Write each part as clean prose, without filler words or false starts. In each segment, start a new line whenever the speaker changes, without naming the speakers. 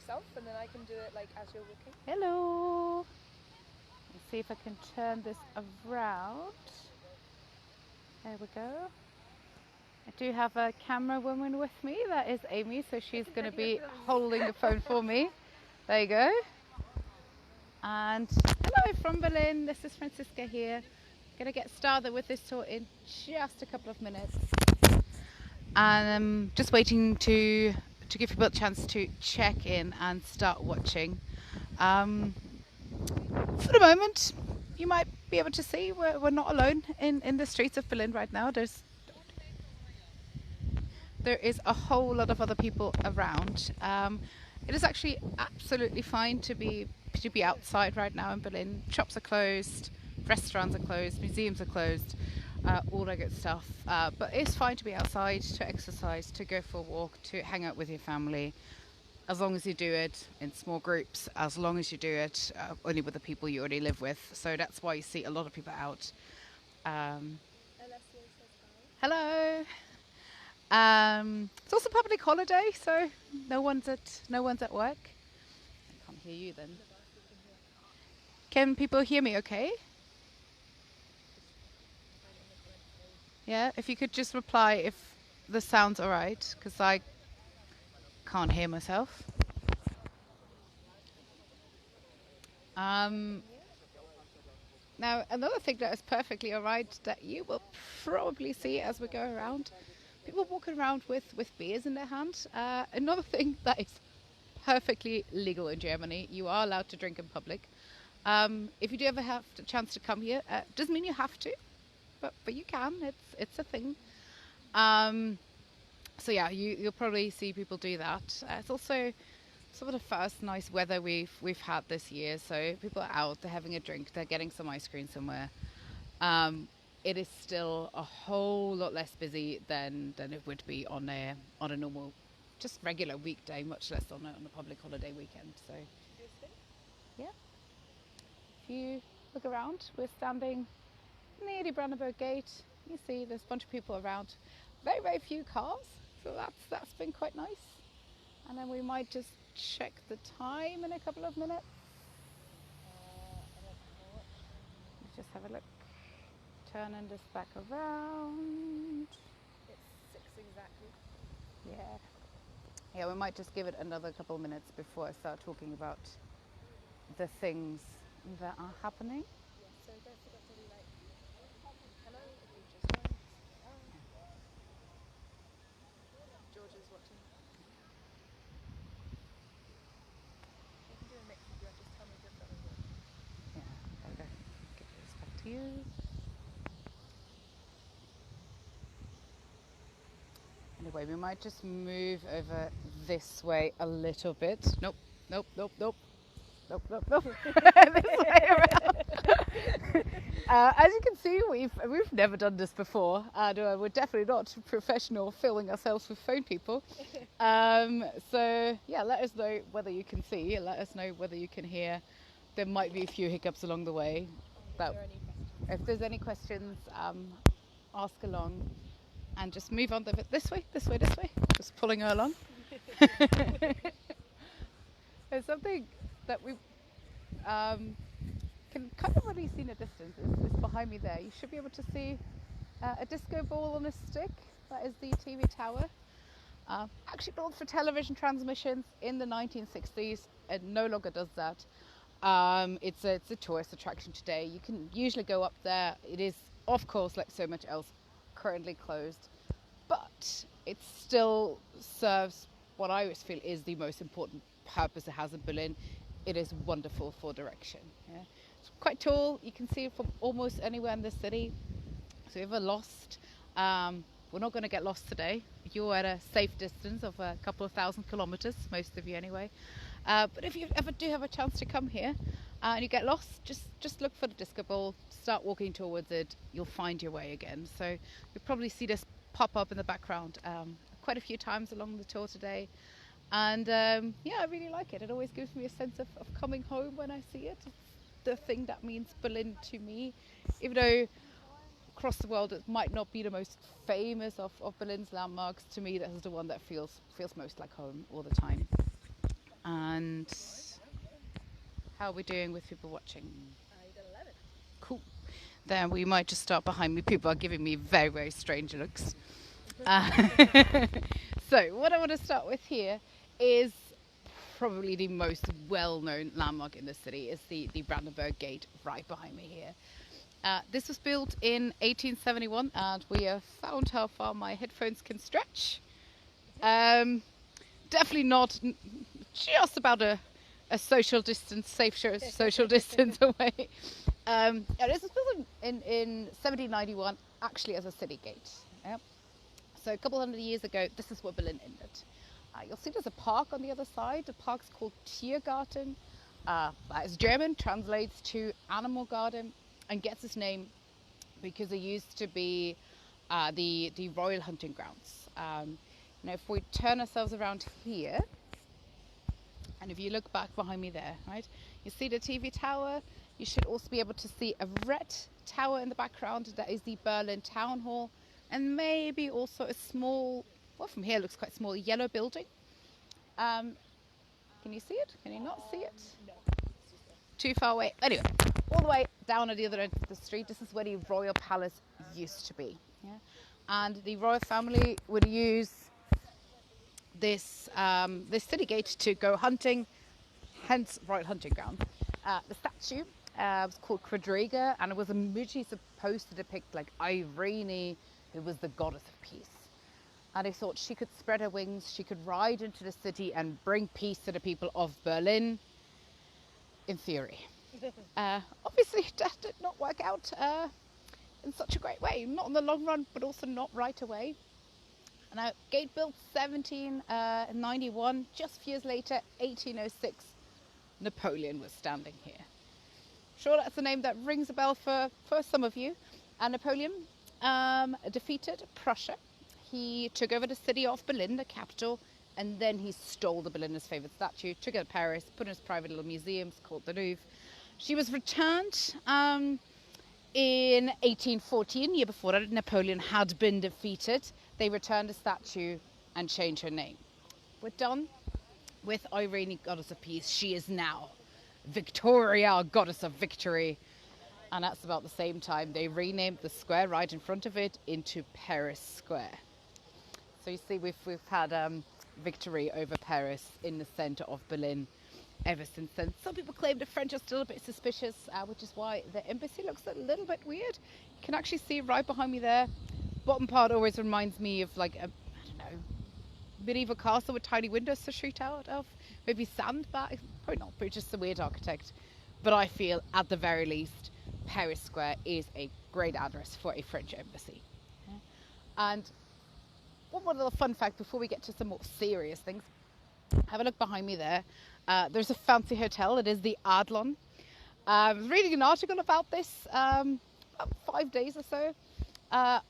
yourself, and then I can do it like as you're walking.
Hello. Let's see if I can turn this around. There we go. I do have a camera woman with me. That is Amy, so she's going to be holding the phone for me. There you go. And hello from Berlin. This is Franziska here. Going to get started with this tour in just a couple of minutes. And I'm just waiting to give people a chance to check in and start watching. For the moment, you might be able to see we're not alone in the streets of Berlin right now. There is a whole lot of other people around. It is actually absolutely fine to be outside right now in Berlin. Shops are closed, restaurants are closed, museums are closed, all that good stuff. But it's fine to be outside, to exercise, to go for a walk, to hang out with your family, as long as you do it in small groups, as long as you do it only with the people you already live with. So that's why you see a lot of people out. Hello. It's also public holiday, so no one's at work. I can't hear you then. Can people hear me okay? Yeah, if you could just reply if the sound's alright, because I can't hear myself. Now, another thing that is perfectly alright that you will probably see as we go around, people walking around with beers in their hand. Another thing that is perfectly legal in Germany, you are allowed to drink in public. If you do ever have the chance to come here, doesn't mean you have to, but you can. It's a thing. So yeah, you'll probably see people do that. It's also some of the first nice weather we've had this year, so people are out, they're having a drink, they're getting some ice cream somewhere. It is still a whole lot less busy than it would be on a normal, just regular weekday, much less on a public holiday weekend. So yeah, if you look around, we're standing near the Brandenburg Gate. You see there's a bunch of people around, very, very few cars, so that's been quite nice. And then we might just check the time in a couple of minutes. Let's just have a look. Turning this back around.
It's 6 exactly.
Yeah, we might just give it another couple of minutes before I start talking about the things that are happening.
Yeah, so don't forget to be like, hello, if you just joined. George is watching. You can do a mix if you want, just tell me if you're filming it.
Yeah, okay. Give this back to you. Anyway, we might just move over this way a little bit. Nope. This way around. As you can see, we've never done this before. We're definitely not professional filming ourselves with phone people. So yeah, let us know whether you can see. Let us know whether you can hear. There might be a few hiccups along the way. But if there's any questions, ask along. And just move on this way. Just pulling her along. There's something that we can kind of already see in the distance. It's behind me there. You should be able to see a disco ball on a stick. That is the TV tower. Actually built for television transmissions in the 1960s. It no longer does that. It's a tourist attraction today. You can usually go up there. It is, of course, like so much else, currently closed, but it still serves what I always feel is the most important purpose it has in Berlin. It is wonderful for direction. Yeah? It's quite tall. You can see it from almost anywhere in the city. So if you're lost, we're not going to get lost today. You're at a safe distance of a couple of thousand kilometers, most of you anyway. But if you ever do have a chance to come here and you get lost, just look for the disco ball, start walking towards it, you'll find your way again. So you'll probably see this pop up in the background quite a few times along the tour today. And yeah, I really like it. It always gives me a sense of coming home when I see it. It's the thing that means Berlin to me, even though across the world it might not be the most famous of Berlin's landmarks. To me, that is the one that feels most like home all the time. And How are we doing with people watching?
You got 11.
Cool. Then we might just start behind me. People are giving me very, very strange looks. Uh, so what I want to start with here is probably the most well-known landmark in the city. Is the Brandenburg Gate right behind me here. This was built in 1871, and we have found how far my headphones can stretch. Definitely not just about a social distance, safe social distance away. This was built in 1791, actually as a city gate. Yep. So a couple hundred years ago, this is where Berlin ended. You'll see there's a park on the other side. The park's called Tiergarten. That is German, translates to animal garden, and gets its name because it used to be the royal hunting grounds. Now, if we turn ourselves around here, and if you look back behind me there, right, you see the TV tower. You should also be able to see a red tower in the background. That is the Berlin Town Hall, and maybe also a small, well, from here it looks quite small, yellow building. Can you see it? Can you not see it?
No.
Too far away. Anyway, all the way down at the other end of the street, this is where the royal palace used to be. Yeah? And the royal family would use this city gate to go hunting, hence royal hunting ground. The statue was called Quadriga, and it was originally supposed to depict like Irene, who was the goddess of peace. And they thought she could spread her wings, she could ride into the city and bring peace to the people of Berlin, in theory. Obviously, that did not work out in such a great way, not in the long run, but also not right away. Now, gate built 1791, just a few years later, 1806, Napoleon was standing here. Sure, that's a name that rings a bell for some of you. And Napoleon defeated Prussia. He took over the city of Berlin, the capital, and then he stole the Berliner's favourite statue, took it to Paris, put it in his private little museum called the Louvre. She was returned in 1814, year before that. Napoleon had been defeated. They returned the statue and changed her name. We're done with Irene, goddess of peace. She is now Victoria, goddess of victory. And that's about the same time they renamed the square right in front of it into Paris Square. So you see, we've had victory over Paris in the centre of Berlin ever since then. Some people claim the French are still a bit suspicious, which is why the embassy looks a little bit weird. You can actually see right behind me there. Bottom part always reminds me of like a, I don't know, medieval castle with tiny windows to shoot out of. Maybe sandbag, probably not, but just a weird architect. But I feel at the very least, Paris Square is a great address for a French embassy. Yeah. And one more little fun fact before we get to some more serious things. Have a look behind me there. There's a fancy hotel. It is the Adlon. I was reading an article about this about 5 days or so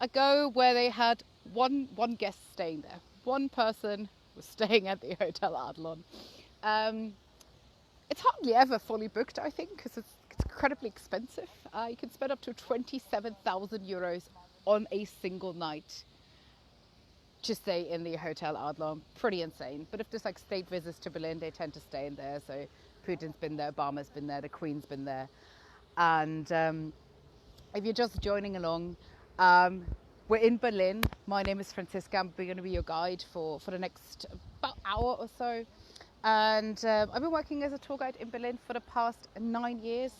ago, where they had one guest staying there. One person was staying at the Hotel Adlon. It's hardly ever fully booked, I think, because it's incredibly expensive. You can spend up to 27,000 euros on a single night to stay in the Hotel Adlon. Pretty insane. But if there's like state visits to Berlin, they tend to stay in there. So Putin's been there, Obama's been there, the Queen's been there. And if you're just joining along, we're in Berlin. My name is Franziska. I'm going to be your guide for the next about hour or so. And I've been working as a tour guide in Berlin for the past 9 years.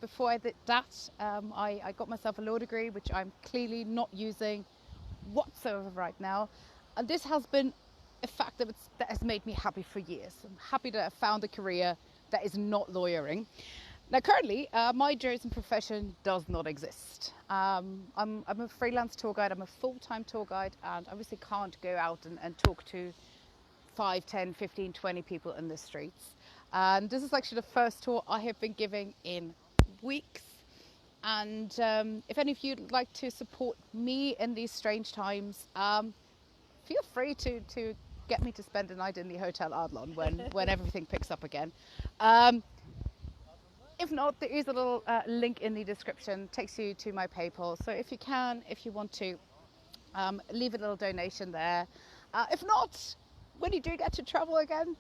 Before I did that, I got myself a law degree, which I'm clearly not using whatsoever right now. And this has been a fact that has made me happy for years. I'm happy that I found a career that is not lawyering. Now, currently, my chosen profession does not exist. I'm a freelance tour guide. I'm a full-time tour guide, and obviously can't go out and talk to 5, 10, 15, 20 people in the streets. And this is actually the first tour I have been giving in weeks. And if any of you would like to support me in these strange times, feel free to get me to spend a night in the Hotel Adlon when everything picks up again. If not, there is a little link in the description, takes you to my PayPal. So if you want to, leave a little donation there. If not, when you do get to travel again,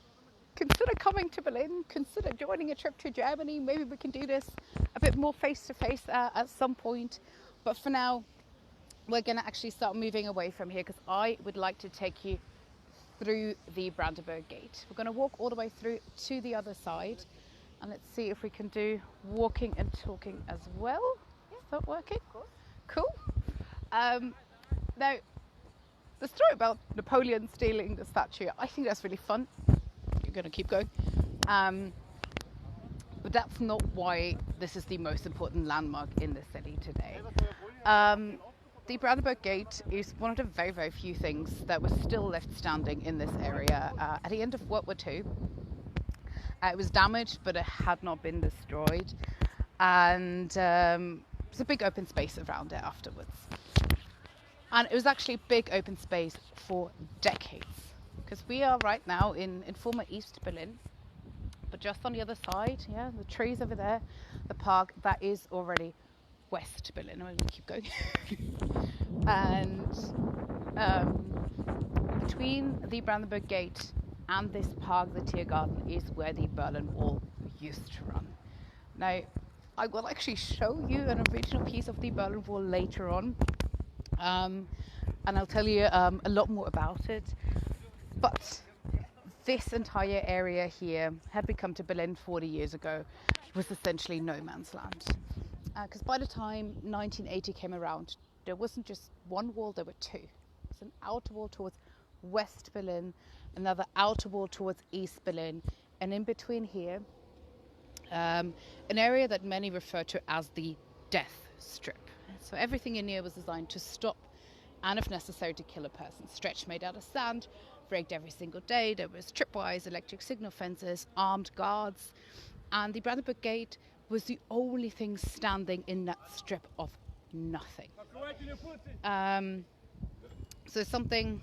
consider coming to Berlin, consider joining a trip to Germany. Maybe we can do this a bit more face-to-face at some point. But for now, we're going to actually start moving away from here because I would like to take you through the Brandenburg Gate. We're going to walk all the way through to the other side, and let's see if we can do walking and talking as well. Is that working? Cool. Now, the story about Napoleon stealing the statue, I think that's really fun. You're going to keep going. But that's not why this is the most important landmark in the city today. The Brandenburg Gate is one of the very, very few things that was still left standing in this area at the end of World War II. It was damaged, but it had not been destroyed. And there's a big open space around it afterwards. And it was actually a big open space for decades. Because we are right now in former East Berlin. But just on the other side, yeah, the trees over there, the park, that is already West Berlin. I'm going to keep going. And between the Brandenburg Gate and this park, the Tiergarten, is where the Berlin Wall used to run. Now, I will actually show you an original piece of the Berlin Wall later on. And I'll tell you a lot more about it. But this entire area here had become to Berlin 40 years ago. It was essentially no man's land. Because by the time 1980 came around, there wasn't just one wall, there were two. It's an outer wall towards West Berlin, another outer wall towards East Berlin, and in between here, an area that many refer to as the death strip. So everything in here was designed to stop and, if necessary, to kill a person. Stretch made out of sand, rigged every single day. There was tripwires, electric signal fences, armed guards, and the Brandenburg Gate was the only thing standing in that strip of nothing. So something,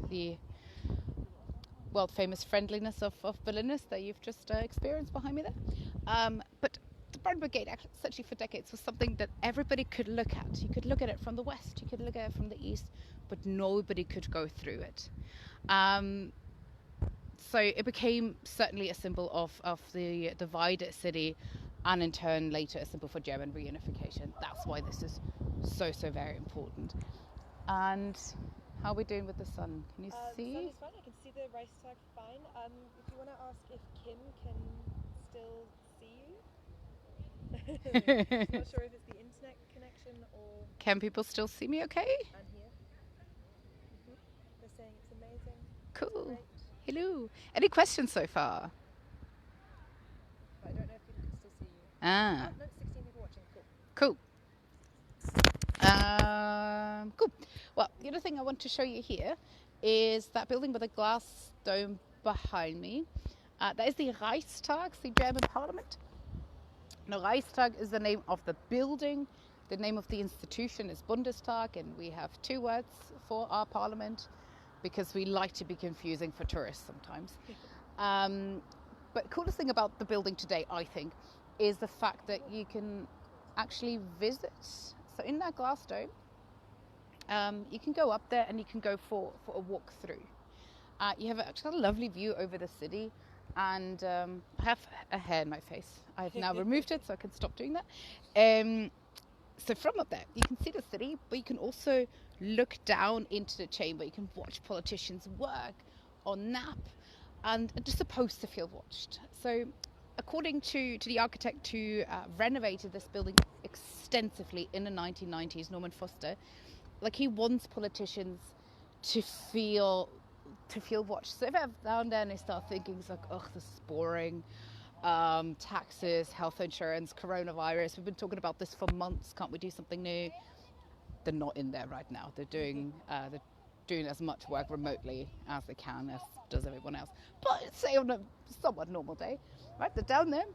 the world famous friendliness of Berliners that you've just experienced behind me there. But the Brandenburg Gate actually for decades was something that everybody could look at. You could look at it from the west, you could look at it from the east, but nobody could go through it. So it became certainly a symbol of the divided city, and in turn later a symbol for German reunification. That's why this is so very important. And how are we doing with the sun? Can you see?
The sun is fine. I can see the Reichstag fine. If you want to ask if Kim can still see you. I'm not sure if it's the internet connection or...
Can people still see me okay?
And here. They're saying it's amazing.
Cool.
Great.
Hello. Any questions so far?
But I don't know if people can still see you.
Ah.
No, 16 people watching.
Cool.
Cool.
Cool. Well, the other thing I want to show you here is that building with a glass dome behind me. That is the Reichstag, the German parliament. Now, Reichstag is the name of the building. The name of the institution is Bundestag, and we have two words for our parliament because we like to be confusing for tourists sometimes. But the coolest thing about the building today, I think, is the fact that you can actually visit. So in that glass dome, you can go up there and you can go for a walk through. You have actually a lovely view over the city, and I have a hair in my face. I've now removed it so I can stop doing that. So from up there, you can see the city, but you can also look down into the chamber. You can watch politicians work or nap, and just supposed to feel watched. So according to the architect who renovated this building extensively in the 1990s, Norman Foster, like, he wants politicians to feel watched. So if they're down there and they start thinking, it's like, ugh, this is boring, taxes, health insurance, coronavirus, we've been talking about this for months, can't we do something new? They're not in there right now. They're doing as much work remotely as they can, as does everyone else. But say on a somewhat normal day, right? They're down there,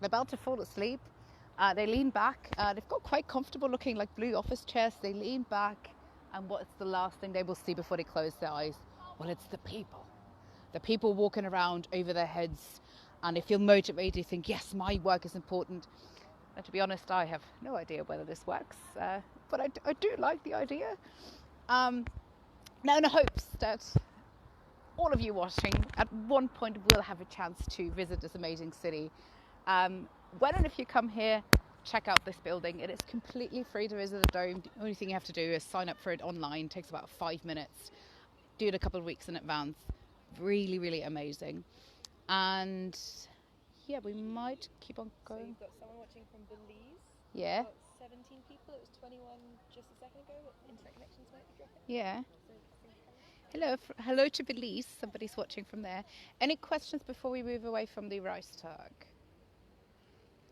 they're about to fall asleep. They lean back. They've got quite comfortable looking, like, blue office chairs. They lean back, and what's the last thing they will see before they close their eyes? Well, it's the people. The people walking around over their heads, and they feel motivated. They think, yes, my work is important. And to be honest, I have no idea whether this works, but I do like the idea. Now, in the hopes that all of you watching at one point will have a chance to visit this amazing city. Why don't if you come here, check out this building. It is completely free to visit the dome. The only thing you have to do is sign up for it online. It takes about 5 minutes. Do it a couple of weeks in advance. Really, really amazing. And yeah, we might keep on going.
So you've got someone watching from Belize.
Yeah.
About 17 people. It was 21 just a second ago. Internet connections might be dropping.
Yeah.
So
Hello to Belize. Somebody's watching from there. Any questions before we move away from the Reichstag?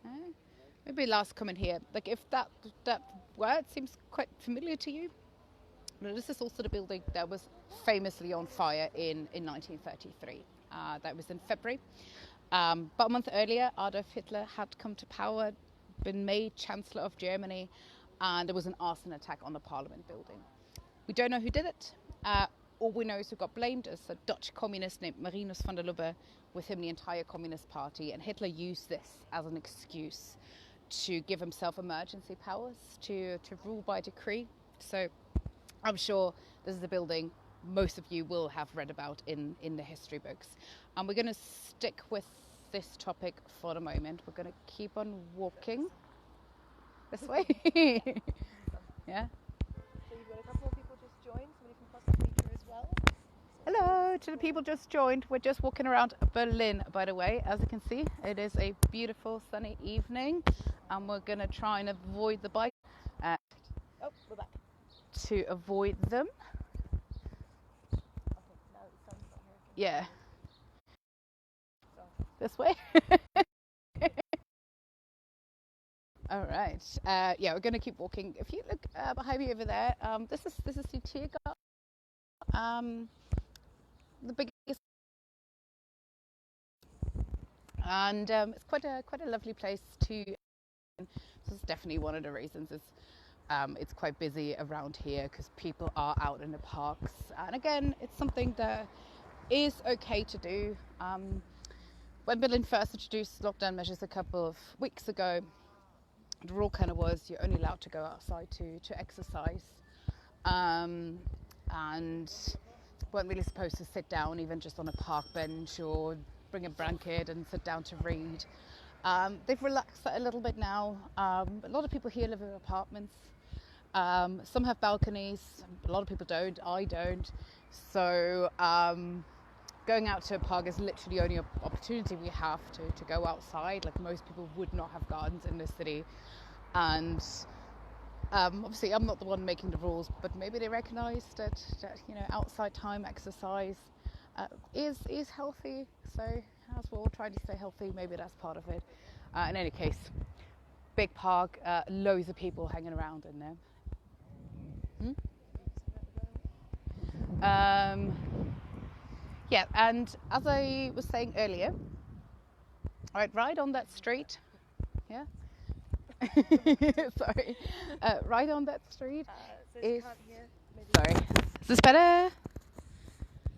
No? Maybe last comment here. Like if that word seems quite familiar to you. No, this is also the building that was famously on fire in 1933. That was in February. But a month earlier, Adolf Hitler had come to power, been made Chancellor of Germany, and there was an arson attack on the Parliament building. We don't know who did it. All we know is who got blamed is a Dutch communist named Marinus van der Lubbe, with him the entire Communist Party, and Hitler used this as an excuse to give himself emergency powers to rule by decree. So I'm sure this is a building most of you will have read about in the history books. And we're going to stick with this topic for the moment. We're going to keep on walking this way. Yeah.
you've got a couple of people just joined. Somebody from Costa Rica as well.
Hello to the people just joined. We're just walking around Berlin, by the way. As you can see, it is a beautiful sunny evening, and we're going to try and avoid the bike.
Oh, we're back.
To avoid them.
Okay, now the sun's not here.
Yeah.
So.
This way. All right. Yeah, we're going to keep walking. If you look behind me over there, this is the Tiergarten. The biggest, and it's quite a lovely place to. This is definitely one of the reasons. It's quite busy around here because people are out in the parks, and again, it's something that is okay to do. When Berlin first introduced lockdown measures a couple of weeks ago, the rule kind of was you're only allowed to go outside to exercise, and weren't really supposed to sit down even just on a park bench or bring a blanket and sit down to read. They've relaxed that a little bit now. A lot of people here live in apartments. Some have balconies, a lot of people don't, I don't. So going out to a park is literally the only opportunity we have to go outside. Like most people would not have gardens in this city. And obviously I'm not the one making the rules, but maybe they recognise that outside time, exercise is healthy. So as we're all trying to stay healthy, maybe that's part of it. In any case, big park, loads of people hanging around in there. Yeah, and as I was saying earlier, right on that street, yeah. Sorry, right on that street
So
is.
can't hear. Maybe
Sorry, is this better?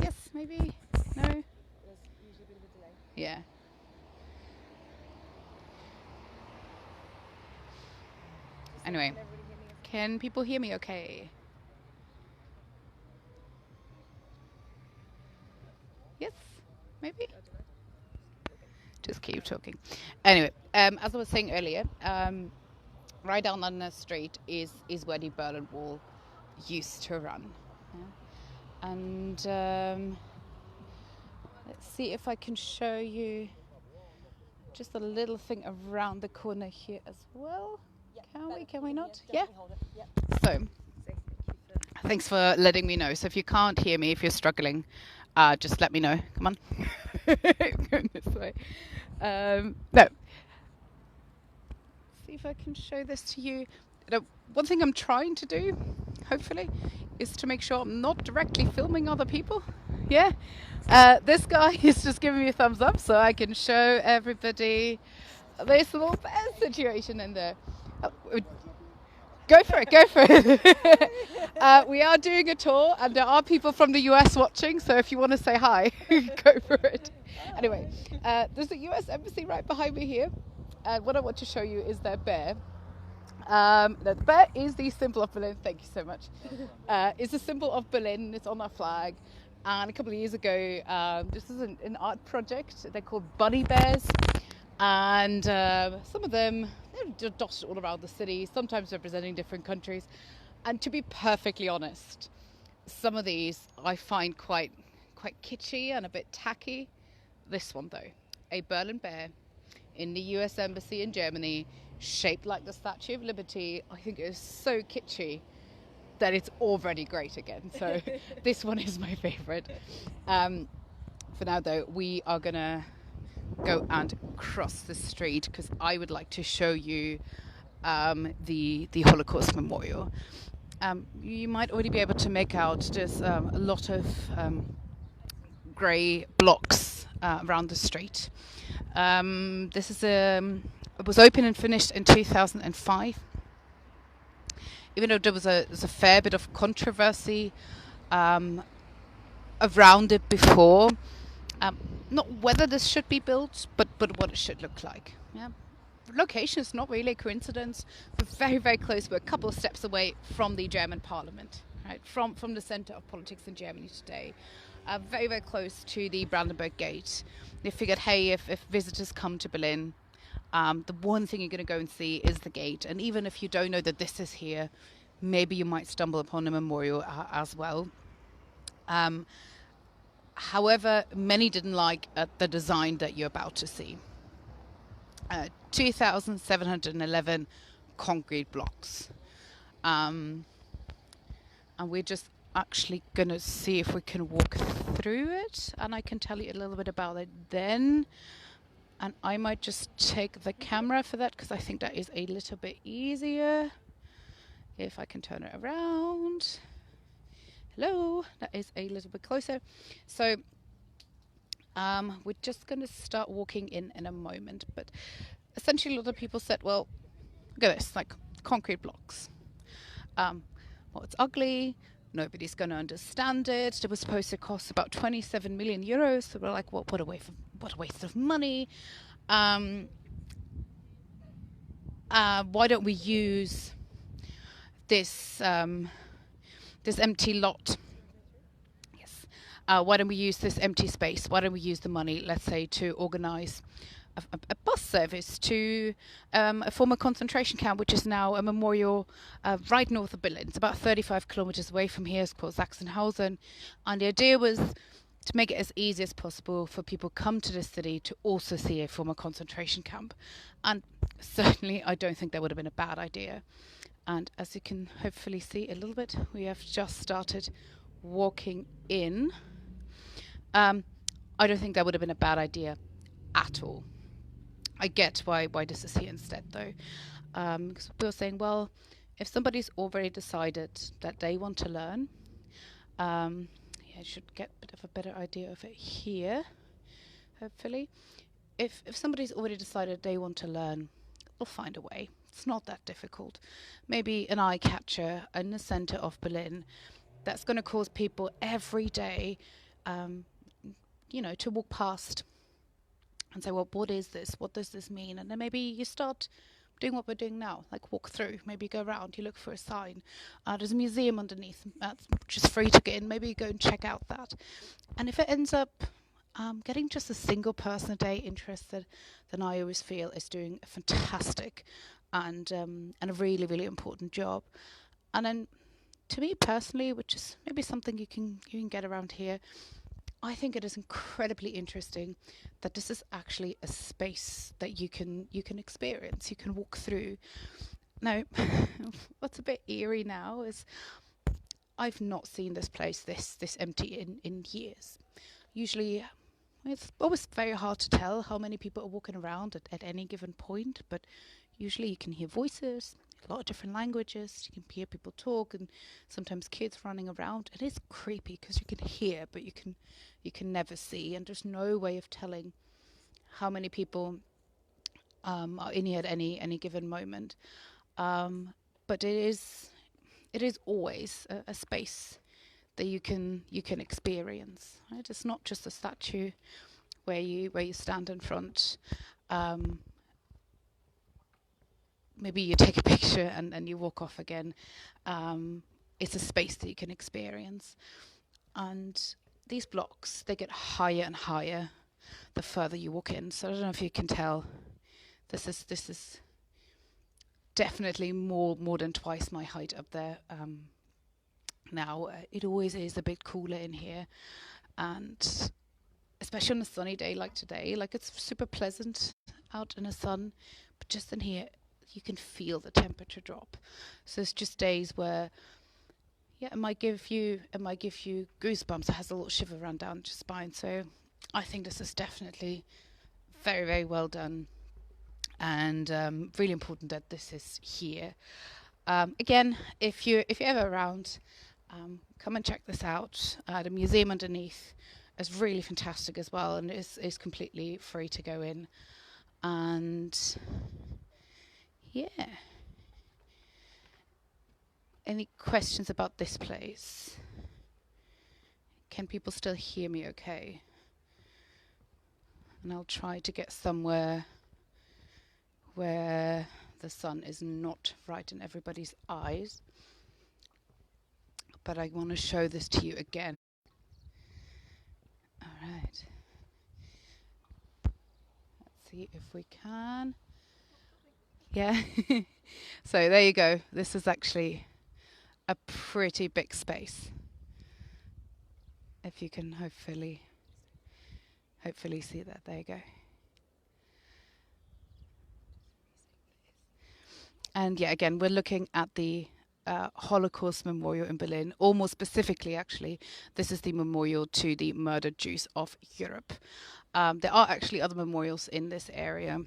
Yes, maybe. No.
there's usually a bit of a delay.
Yeah. Anyway,
Can everybody hear me?
can people hear me okay? Yes, maybe? Just keep talking. Anyway, as I was saying earlier, right down on the street is where the Berlin Wall used to run. Yeah? And let's see if I can show you just a little thing around the corner here as well.
Yeah,
Can we?
better.
Can we not?
Yeah,
Yeah.
definitely hold it. Yeah.
So,
So, thank you for
thanks for letting me know. So if you can't hear me, if you're struggling, just let me know. Come on. Going this way. No. See if I can show this to you. One thing I'm trying to do, hopefully, is to make sure I'm not directly filming other people. Yeah. This guy is just giving me a thumbs up so I can show everybody this little bear situation in there. Go for it, go for it. We are doing a tour and there are people from the US watching, so if you want to say hi, go for it. Anyway, there's a US embassy right behind me here, and what I want to show you is their bear. The bear is the symbol of Berlin, thank you so much. It's a symbol of Berlin, it's on our flag. And a couple of years ago, this is an art project. They're called bunny bears. And some of them, they're dotted all around the city, sometimes representing different countries. And to be perfectly honest, some of these I find quite kitschy and a bit tacky. This one though, a Berlin bear in the US Embassy in Germany, shaped like the Statue of Liberty. I think it is so kitschy that it's already great again. So this one is my favorite. For now though, we are gonna go and cross the street because I would like to show you the Holocaust Memorial. You might already be able to make out there's a lot of grey blocks around the street. This is it was opened and finished in 2005. Even though there's a fair bit of controversy around it before, not whether this should be built, but what it should look like. Yeah, location is not really a coincidence. We're very, very close. We're a couple of steps away from the German Parliament, right? From the center of politics in Germany today. Very, very close to the Brandenburg Gate. They figured, hey, if visitors come to Berlin, the one thing you're going to go and see is the gate. And even if you don't know that this is here, maybe you might stumble upon a memorial as well. However, many didn't like the design that you're about to see. 2,711 concrete blocks. And we're just actually going to see if we can walk through it. And I can tell you a little bit about it then. And I might just take the camera for that because I think that is a little bit easier. If I can turn it around. Hello, that is a little bit closer. So we're just going to start walking in a moment. But essentially a lot of people said, well, look at this, like concrete blocks. Well, it's ugly. Nobody's going to understand it. It was supposed to cost about 27 million euros. So we're like, well, what a waste of money. Why don't we use this empty lot? Yes. Why don't we use this empty space? Why don't we use the money, let's say, to organize a bus service to a former concentration camp, which is now a memorial right north of Berlin. It's about 35 kilometers away from here. It's called Sachsenhausen. And the idea was to make it as easy as possible for people come to the city to also see a former concentration camp. And certainly I don't think that would have been a bad idea. And as you can hopefully see a little bit, we have just started walking in. I don't think that would have been a bad idea at all. I get why this is here instead though. Because we were saying, well, if somebody's already decided that they want to learn, you should get a bit of a better idea of it here, hopefully. If somebody's already decided they want to learn, they'll find a way. It's not that difficult. Maybe an eye catcher in the center of Berlin that's going to cause people every day, to walk past and say, well, what is this? What does this mean? And then maybe you start doing what we're doing now, like walk through, maybe go around, you look for a sign. There's a museum underneath, which is free to get in. Maybe you go and check out that. And if it ends up getting just a single person a day interested, then I always feel is doing a fantastic and a really, really important job. And then to me personally, which is maybe something you can get around here, I think it is incredibly interesting that this is actually a space that you can experience, you can walk through. Now, what's a bit eerie now is I've not seen this place this empty in years. Usually, it's always very hard to tell how many people are walking around at any given point, but usually you can hear voices, a lot of different languages, you can hear people talk, and sometimes kids running around. It is creepy because you can hear, but you can never see, and there's no way of telling how many people are in here at any given moment. But it is always a space that you can experience. Right? It's not just a statue where you stand in front. Maybe you take a picture and you walk off again. It's a space that you can experience. And these blocks, they get higher and higher the further you walk in. So I don't know if you can tell. This is definitely more than twice my height up there. Now it always is a bit cooler in here, and especially on a sunny day like today, like it's super pleasant out in the sun, but just in here you can feel the temperature drop. So it's just days where, yeah, it might give you goosebumps. It has a little shiver run down your spine. So I think this is definitely very, very well done, and really important that this is here. Again, if you're ever around, come and check this out. The museum underneath is really fantastic as well, and is completely free to go in. And yeah. Any questions about this place? Can people still hear me okay? And I'll try to get somewhere where the sun is not right in everybody's eyes. But I want to show this to you again. All right. Let's see if we can. Yeah. So there you go. This is actually a pretty big space. If you can hopefully see that. There you go. And yeah, again, we're looking at the Holocaust Memorial in Berlin, or more specifically, actually, this is the memorial to the murdered Jews of Europe. There are actually other memorials in this area,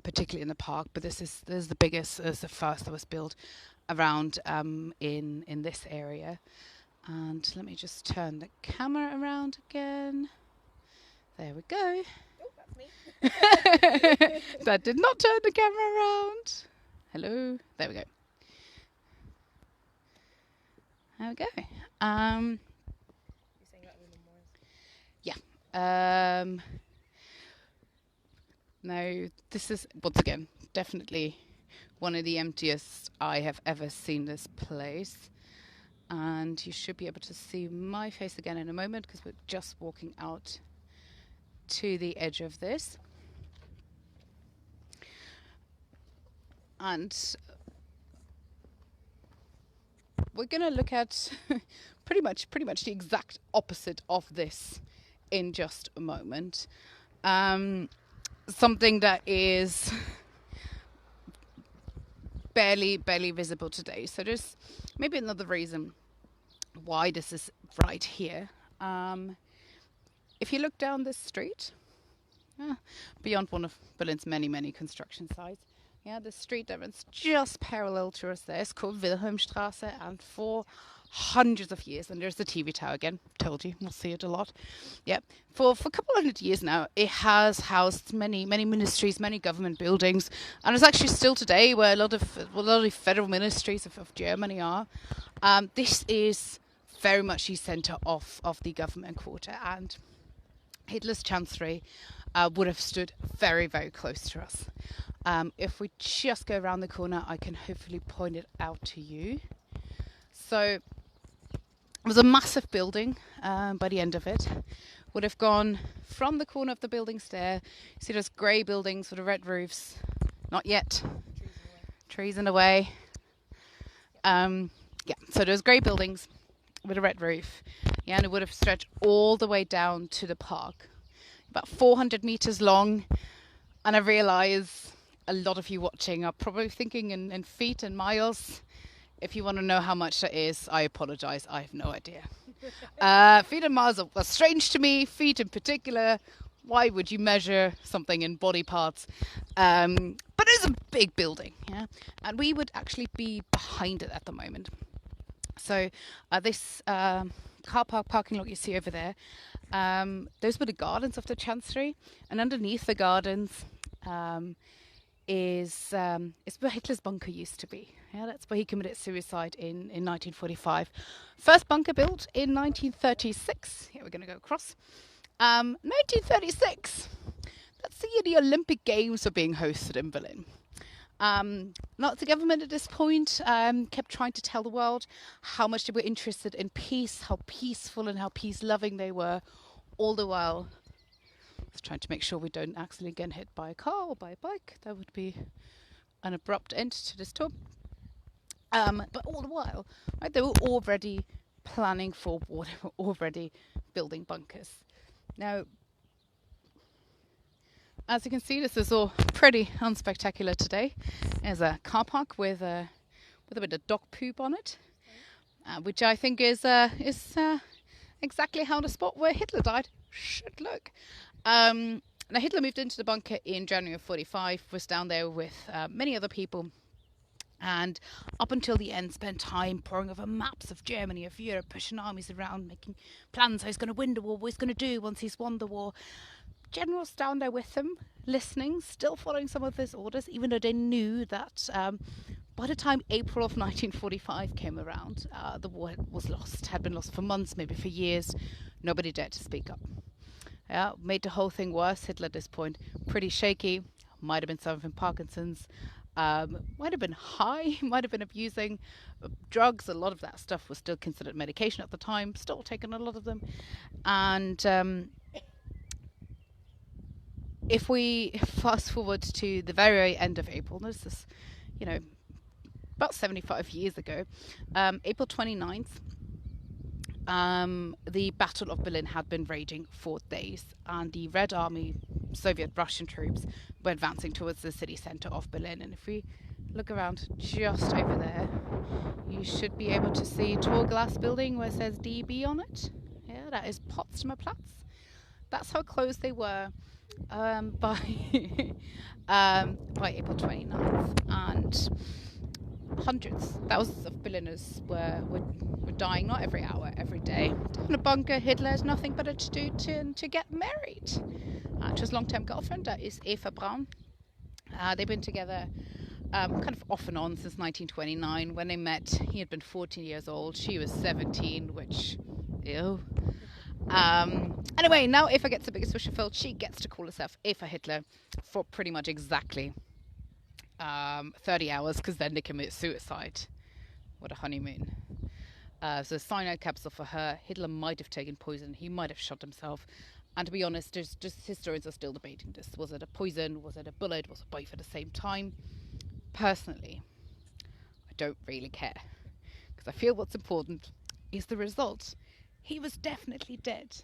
particularly in the park, but this is the biggest, is the first that was built around in this area. And let me just turn the camera around again. There we go.
Oh, that's me.
That did not turn the camera around. Hello. There we go. There we go.
You're saying that with memorials?
Yeah. Now, this is, once again, definitely one of the emptiest I have ever seen this place. And you should be able to see my face again in a moment, because we're just walking out to the edge of this. And we're going to look at pretty much the exact opposite of this in just a moment. Something that is barely visible today. So there's maybe another reason why this is right here. If you look down this street, beyond one of Berlin's many construction sites, the street that runs just parallel to us there is called Wilhelmstraße, and for hundreds of years, and there's the TV tower again, told you, we'll see it a lot. For a couple hundred years now, it has housed many ministries, many government buildings, and it's actually still today where a lot of federal ministries of Germany are. This is very much the center of the government quarter, and Hitler's chancellery would have stood very close to us. If we just go around the corner, I can hopefully point it out to you. So it was a massive building by the end of it. Would have gone from the corner of the buildings there. You see those grey buildings with the red roofs? Not yet. Trees in the way. So those grey buildings with a red roof. Yeah, and it would have stretched all the way down to the park. About 400 meters long. And I realise a lot of you watching are probably thinking in feet and miles. If you want to know how much that is, I apologise. I have no idea. Feet and miles are strange to me. Feet in particular. Why would you measure something in body parts? But it's a big building, yeah. And we would actually be behind it at the moment. So this car park parking lot you see over there, those were the gardens of the Chancellery, and underneath the gardens is where Hitler's bunker used to be. Yeah, that's where he committed suicide in 1945. First bunker built in 1936. Here we're going to go across. 1936. That's the year the Olympic Games were being hosted in Berlin. Nazi government at this point kept trying to tell the world how much they were interested in peace, how peaceful and how peace-loving they were, all the while trying to make sure we don't accidentally get hit by a car or by a bike. That would be an abrupt end to this tour. But all the while, right, they were already planning for war. They were already building bunkers. Now, as you can see, this is all pretty unspectacular today. There's a car park with a bit of dog poop on it, which I think is exactly how the spot where Hitler died should look. Now, Hitler moved into the bunker in January of 1945, was down there with many other people, and up until the end spent time poring over maps of Germany, of Europe, pushing armies around, making plans how he's going to win the war, what he's going to do once he's won the war. Generals down there with him, listening, still following some of his orders, even though they knew that by the time April of 1945 came around, the war was lost, had been lost for months, maybe for years. Nobody dared to speak up. Made the whole thing worse. Hitler at this point, pretty shaky, might have been suffering Parkinson's, might have been high, might have been abusing drugs. A lot of that stuff was still considered medication at the time, still taking a lot of them. And if we fast forward to the very end of April, this is, about 75 years ago, April 29th, the Battle of Berlin had been raging for days, and the Red Army, Soviet Russian troops, were advancing towards the city centre of Berlin. And if we look around just over there, you should be able to see a tall glass building where it says DB on it. Yeah, that is Potsdamer Platz. That's how close they were by April 29th, and hundreds, thousands of Berliners were dying, not every hour, every day. In a bunker, Hitler has nothing better to do to get married. To his long-term girlfriend, that is Eva Braun. They've been together kind of off and on since 1929. When they met, he had been 14 years old, she was 17, which, ew. Anyway, now Eva gets the biggest wish fulfilled. She gets to call herself Eva Hitler for pretty much exactly 30 hours, because then they commit suicide. What a honeymoon. So cyanide capsule for her. Hitler might have taken poison. He might have shot himself. And to be honest, there's just historians are still debating this. Was it a poison? Was it a bullet? Was it both at the same time? Personally, I don't really care, because I feel what's important is the result. He was definitely dead.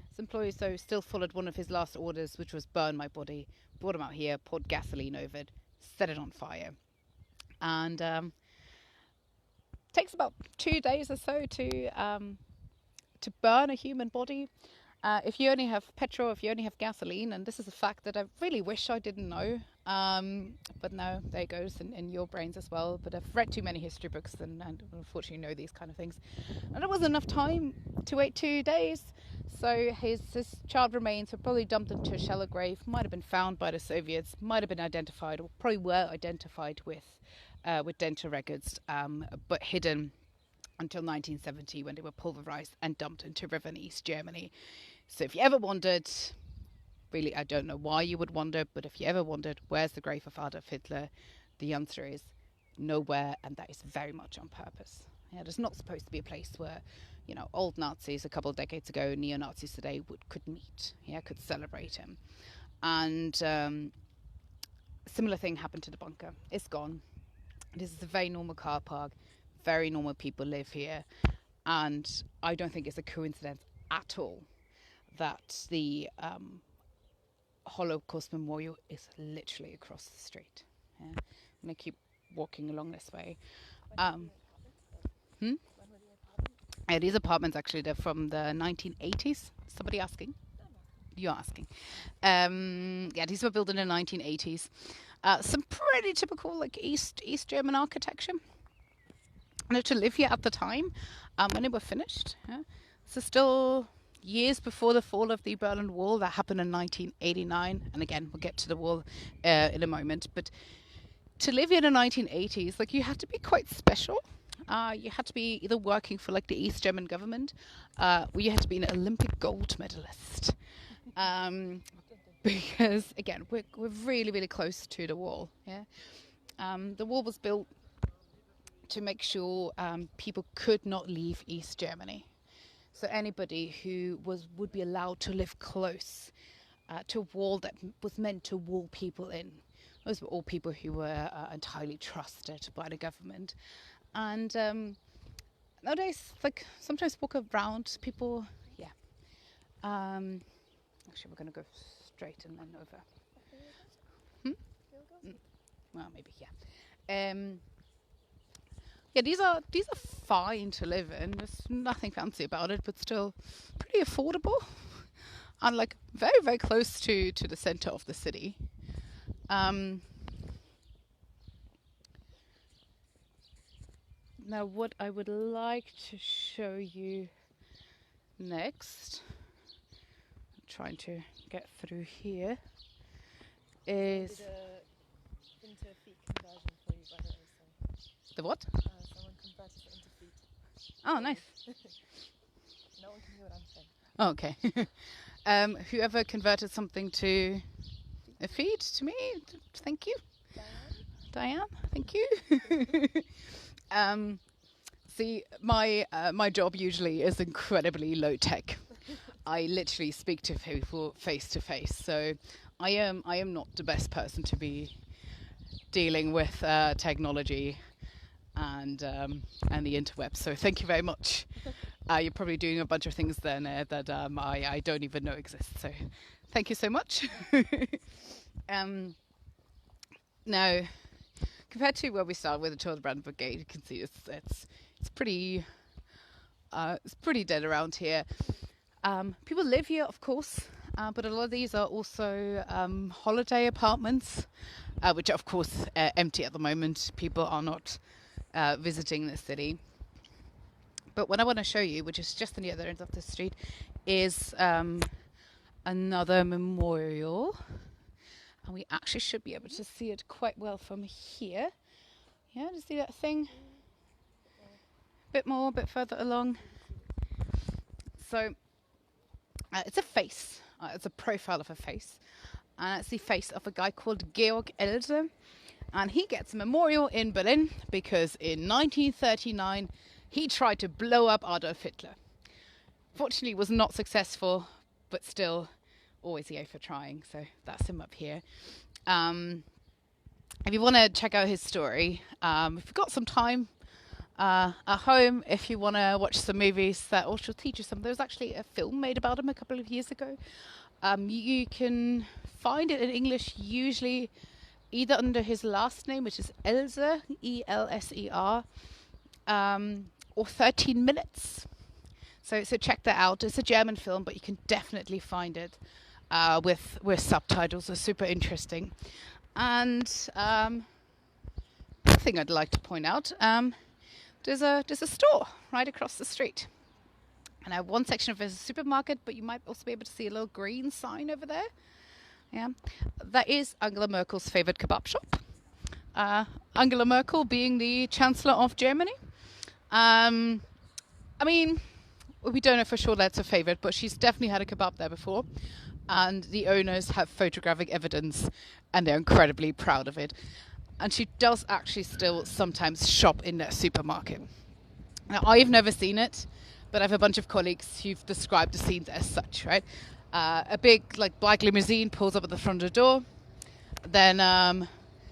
His employees, though, still followed one of his last orders, which was burn my body. Brought him out here, poured gasoline over it, set it on fire. And takes about 2 days or so to burn a human body. If you only have petrol, if you only have gasoline, and this is a fact that I really wish I didn't know, but no, there it goes in your brains as well. But I've read too many history books and unfortunately know these kind of things. And there wasn't enough time to wait 2 days, so his child remains were probably dumped into a shallow grave, might have been found by the Soviets, might have been identified, or probably were identified with dental records, but hidden until 1970, when they were pulverized and dumped into a river in East Germany. So if you ever wondered, really, I don't know why you would wonder, but if you ever wondered, where's the grave of Adolf Hitler? The answer is nowhere, and that is very much on purpose. Yeah, there's not supposed to be a place where, old Nazis a couple of decades ago, neo-Nazis today could meet, could celebrate him. And similar thing happened to the bunker. It's gone. This is a very normal car park. Very normal people live here. And I don't think it's a coincidence at all that the Holocaust Memorial is literally across the street. Yeah. I'm going to keep walking along this way. These apartments, actually, they're from the 1980s. Somebody asking? You're asking. These were built in the 1980s. Some pretty typical East German architecture. And to live here at the time when they were finished. Yeah. So still years before the fall of the Berlin Wall. That happened in 1989. And again, we'll get to the wall in a moment. But to live in the 1980s, you had to be quite special. You had to be either working for the East German government, or you had to be an Olympic gold medalist. because again, we're really, really close to the wall. Yeah, the wall was built to make sure people could not leave East Germany. So anybody who would be allowed to live close to a wall that was meant to wall people in. Those were all people who were entirely trusted by the government. And nowadays, like, sometimes walk around people, yeah. Actually, we're going to go straight and then over. Well, maybe, yeah. Yeah, these are fine to live in. There's nothing fancy about it, but still pretty affordable. And like very, very close to the center of the city. Now what I would like to show you next, I'm trying to get through here, is
the into feet conversion for you, by the way. So.
The what?
Someone converted it into feet.
Oh, nice.
No one can hear what I'm saying.
Oh, okay. Whoever converted something to a feed to me, thank you. Diane, thank you. See, my job usually is incredibly low tech. I literally speak to people face to face, so I am not the best person to be dealing with technology and the interweb. So thank you very much. You're probably doing a bunch of things there that I don't even know exist. So thank you so much. Now, compared to where we started with the Children's Brigade, you can see it's pretty dead around here. People live here, of course, but a lot of these are also holiday apartments, which are of course empty at the moment. People are not visiting the city. But what I want to show you, which is just on the other end of the street, is another memorial. And we actually should be able to see it quite well from here. Yeah, do you see that thing? A bit further along. So it's a face. It's a profile of a face. And it's the face of a guy called Georg Else. And he gets a memorial in Berlin because in 1939 he tried to blow up Adolf Hitler. Fortunately, was not successful, but still always yay for trying. So that's him up here. If you want to check out his story, if you've got some time at home, if you want to watch some movies that also teach you something, there was actually a film made about him a couple of years ago. You can find it in English usually either under his last name, which is Else, E-L-S-E-R, or 13 Minutes. So check that out. It's a German film, but you can definitely find it with subtitles. It's super interesting. And one thing I'd like to point out, there's a store right across the street. And one section of it is a supermarket, but you might also be able to see a little green sign over there. Yeah, that is Angela Merkel's favorite kebab shop. Angela Merkel being the Chancellor of Germany. I mean, we don't know for sure that's her favorite, but she's definitely had a kebab there before. And the owners have photographic evidence, and they're incredibly proud of it. And she does actually still sometimes shop in that supermarket. Now, I've never seen it, but I have a bunch of colleagues who've described the scenes as such, right? A big, black limousine pulls up at the front of the door. Then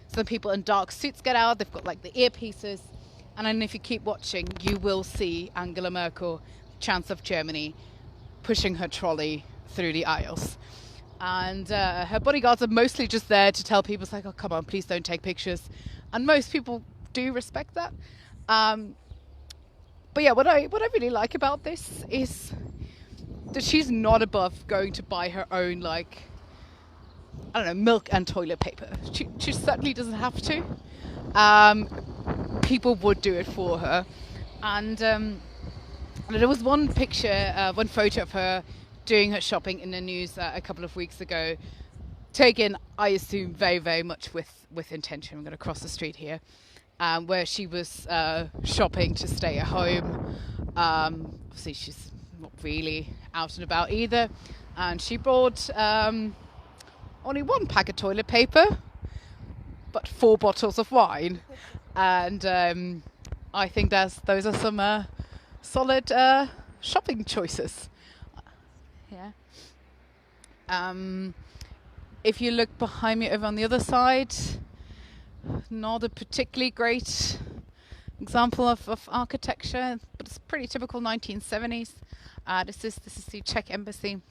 some people in dark suits get out. They've got, the earpieces. And then if you keep watching, you will see Angela Merkel, Chancellor of Germany, pushing her trolley through the aisles. And her bodyguards are mostly just there to tell people, oh, come on, please don't take pictures. And most people do respect that. But yeah, what I really like about this is that she's not above going to buy her own, milk and toilet paper. She certainly doesn't have to. People would do it for her. And there was one photo of her doing her shopping in the news a couple of weeks ago, taken, I assume, very, very much with intention. I'm going to cross the street here, where she was shopping to stay at home. Obviously, she's not really out and about either. And she bought only one pack of toilet paper, but 4 bottles of wine. And I think those are some solid shopping choices. Yeah. If you look behind me over on the other side, not a particularly great example of architecture, but it's pretty typical 1970s. This is the Czech embassy.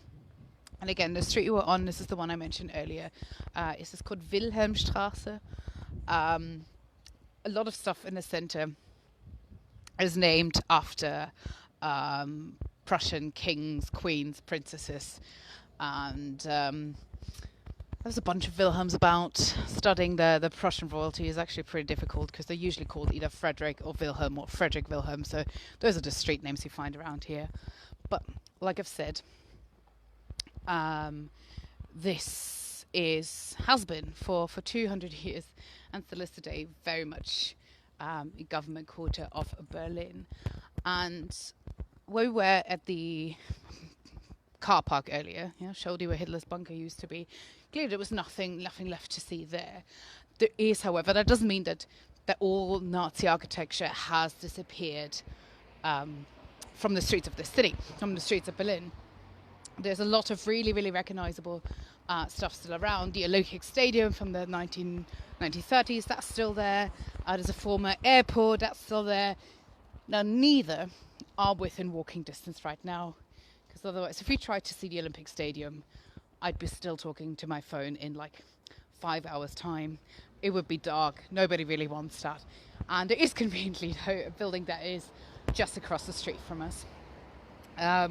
And again, the street we were on, this is the one I mentioned earlier. This is called Wilhelmstraße. A lot of stuff in the center is named after Prussian kings, queens, princesses. And there's a bunch of Wilhelms about. Studying the Prussian royalty is actually pretty difficult because they're usually called either Frederick or Wilhelm or Frederick Wilhelm. So those are the street names you find around here. But like I've said, this has been for 200 years and still is today very much a government quarter of Berlin. And where we were at the car park earlier, showed you where Hitler's bunker used to be. Clearly there was nothing left to see there. There is, however, that doesn't mean that all Nazi architecture has disappeared from the streets of the city, from the streets of Berlin. There's a lot of really, really recognizable stuff still around. The Olympic Stadium from the 1930s, that's still there. There's a former airport, that's still there. Now, neither are within walking distance right now, because otherwise, if we tried to see the Olympic Stadium, I'd be still talking to my phone in like 5 hours' time. It would be dark. Nobody really wants that. And there is conveniently, though, a building that is just across the street from us.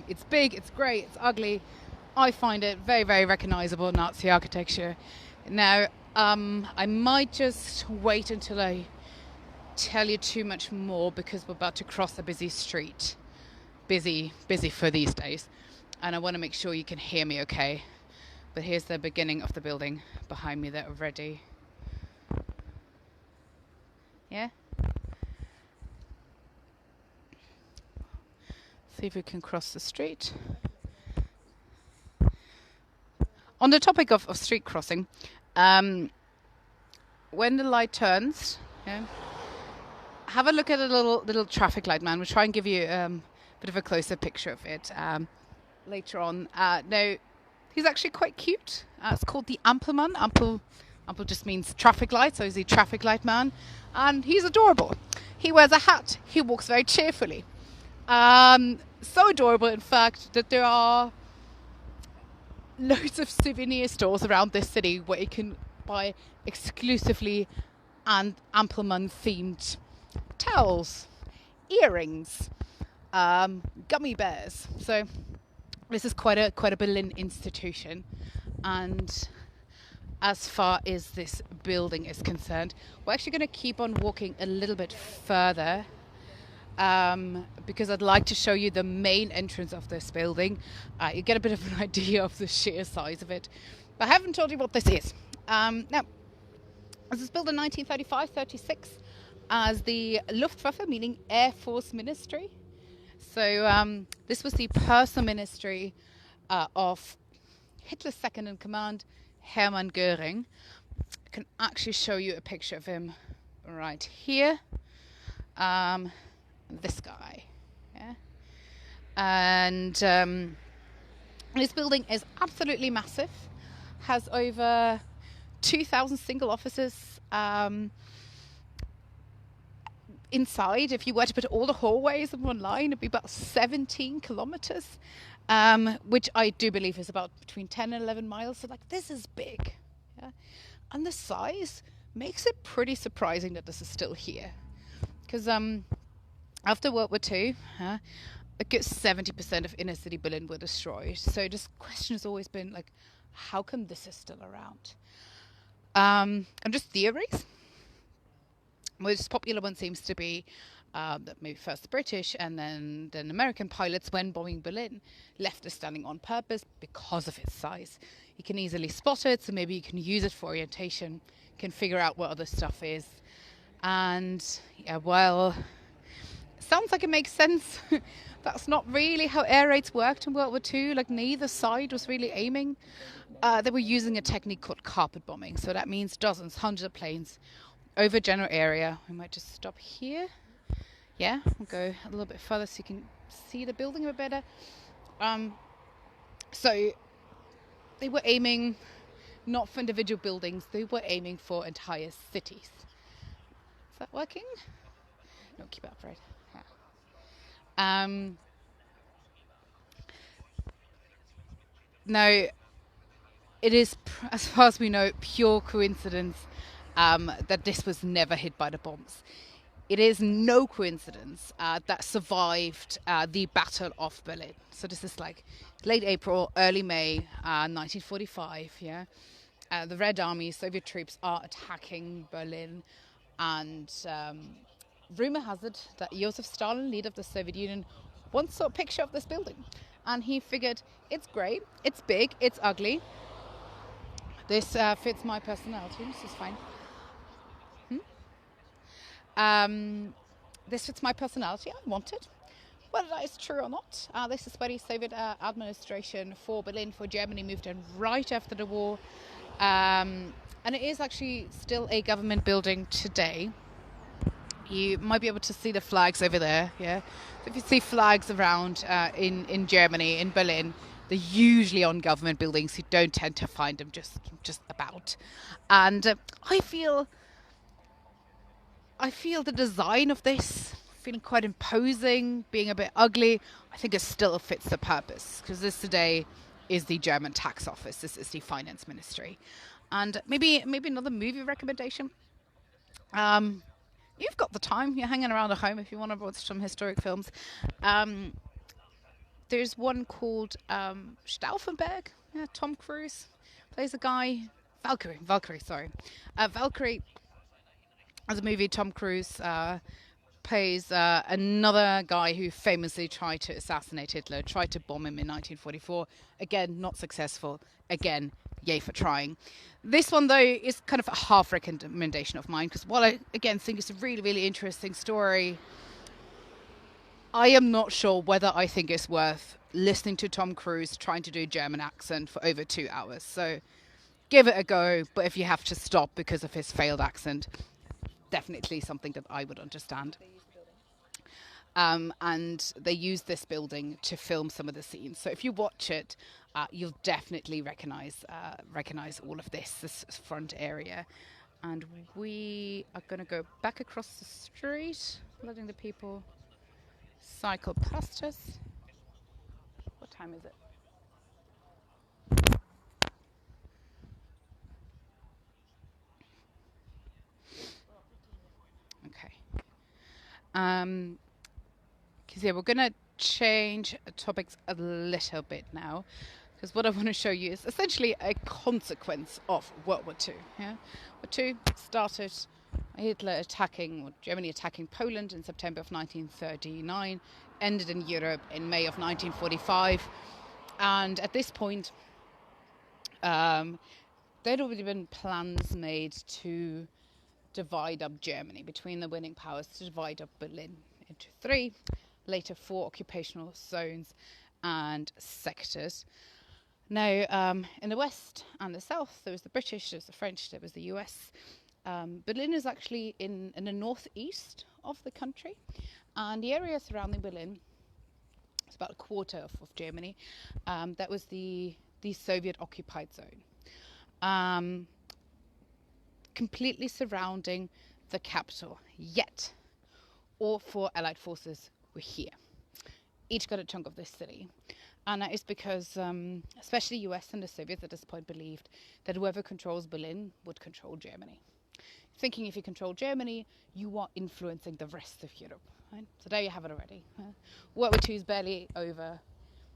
It's big, it's great, it's ugly. I find it very, very recognizable Nazi architecture. Now, I might just wait until I tell you too much more because we're about to cross a busy street. Busy for these days. And I want to make sure you can hear me okay. But here's the beginning of the building behind me there already. Yeah? See if we can cross the street. On the topic of street crossing, when the light turns, have a look at a little traffic light man. We'll try and give you a bit of a closer picture of it later on. Now, he's actually quite cute. It's called the Ampelmann. Ampel just means traffic light, so he's the traffic light man. And he's adorable. He wears a hat. He walks very cheerfully. So adorable, in fact, that there are loads of souvenir stores around this city where you can buy exclusively and Ampelmann themed towels, earrings, gummy bears. So this is quite a Berlin institution. And as far as this building is concerned, we're actually going to keep on walking a little bit further because I'd like to show you the main entrance of this building. You get a bit of an idea of the sheer size of it. But I haven't told you what this is. Now, this was built in 1935-36 as the Luftwaffe, meaning Air Force Ministry. So this was the personal ministry of Hitler's second in command, Hermann Göring. I can actually show you a picture of him right here. This guy. Yeah? And this building is absolutely massive. Has over 2,000 single offices inside. If you were to put all the hallways in one line, it'd be about 17 kilometers, which I do believe is about between 10 and 11 miles. So, this is big. Yeah? And the size makes it pretty surprising that this is still here. Because after World War II, a good 70% of inner city Berlin were destroyed. So this question has always been how come this is still around? And just theories. Most popular one seems to be that maybe first the British and then American pilots, when bombing Berlin, left it standing on purpose because of its size. You can easily spot it, so maybe you can use it for orientation, can figure out what other stuff is. And, sounds like it makes sense, but That's not really how air raids worked in World War II. Like, neither side was really aiming. They were using a technique called carpet bombing. So that means dozens, hundreds of planes over a general area. We might just stop here. Yeah, we'll go a little bit further so you can see the building a bit better. So they were aiming not for individual buildings, they were aiming for entire cities. Is that working? No, keep it upright. Yeah. Now, it is, as far as we know, pure coincidence that this was never hit by the bombs. It is no coincidence that survived the Battle of Berlin. So this is like late April, early May 1945. Yeah, the Red Army, Soviet troops are attacking Berlin, and rumor has it that Joseph Stalin, leader of the Soviet Union, once saw a picture of this building, and he figured, it's great, it's big, it's ugly. This fits my personality. This is fine. This fits my personality. I want it. Whether that is true or not, this is where the Soviet administration for Berlin, for Germany, moved in right after the war. And it is actually still a government building today. You might be able to see the flags over there. Yeah, so if you see flags around in Germany, in Berlin, they're usually on government buildings. You don't tend to find them just about. And I feel the design of this feeling quite imposing, being a bit ugly. I think it still fits the purpose, because this today is the German tax office. This is the finance ministry. And maybe another movie recommendation. You've got the time. You're hanging around at home if you want to watch some historic films. There's one called Stauffenberg. Yeah, Tom Cruise plays a guy. Valkyrie, sorry. Valkyrie, as a movie, Tom Cruise plays another guy who famously tried to assassinate Hitler, tried to bomb him in 1944. Again, not successful. Again, yay for trying. This one, though, is kind of a half recommendation of mine, because while I, again, think it's a really, really interesting story, I am not sure whether I think it's worth listening to Tom Cruise trying to do a German accent for over 2 hours. So give it a go, but if you have to stop because of his failed accent, definitely something that I would understand. And they use this building to film some of the scenes. So if you watch it, you'll definitely recognize all of this front area. And we are going to go back across the street, letting the people cycle past us. What time is it? Okay. Because yeah, we're going to change topics a little bit now, because what I want to show you is essentially a consequence of World War II. Yeah? World War II started Hitler Germany attacking Poland in September of 1939, ended in Europe in May of 1945, and at this point there'd already been plans made to divide up Germany between the winning powers, to divide up Berlin into 3, later 4 occupational zones and sectors. Now, in the west and the south, there was the British, there was the French, there was the US. Berlin is actually in the northeast of the country, and the area surrounding Berlin, it's about a quarter of Germany, that was the Soviet occupied zone. Completely surrounding the capital, yet all 4 Allied forces were here. Each got a chunk of this city. And that is because, especially the US and the Soviets at this point believed that whoever controls Berlin would control Germany. Thinking if you control Germany, you are influencing the rest of Europe. Right? So there you have it already. World War II is barely over.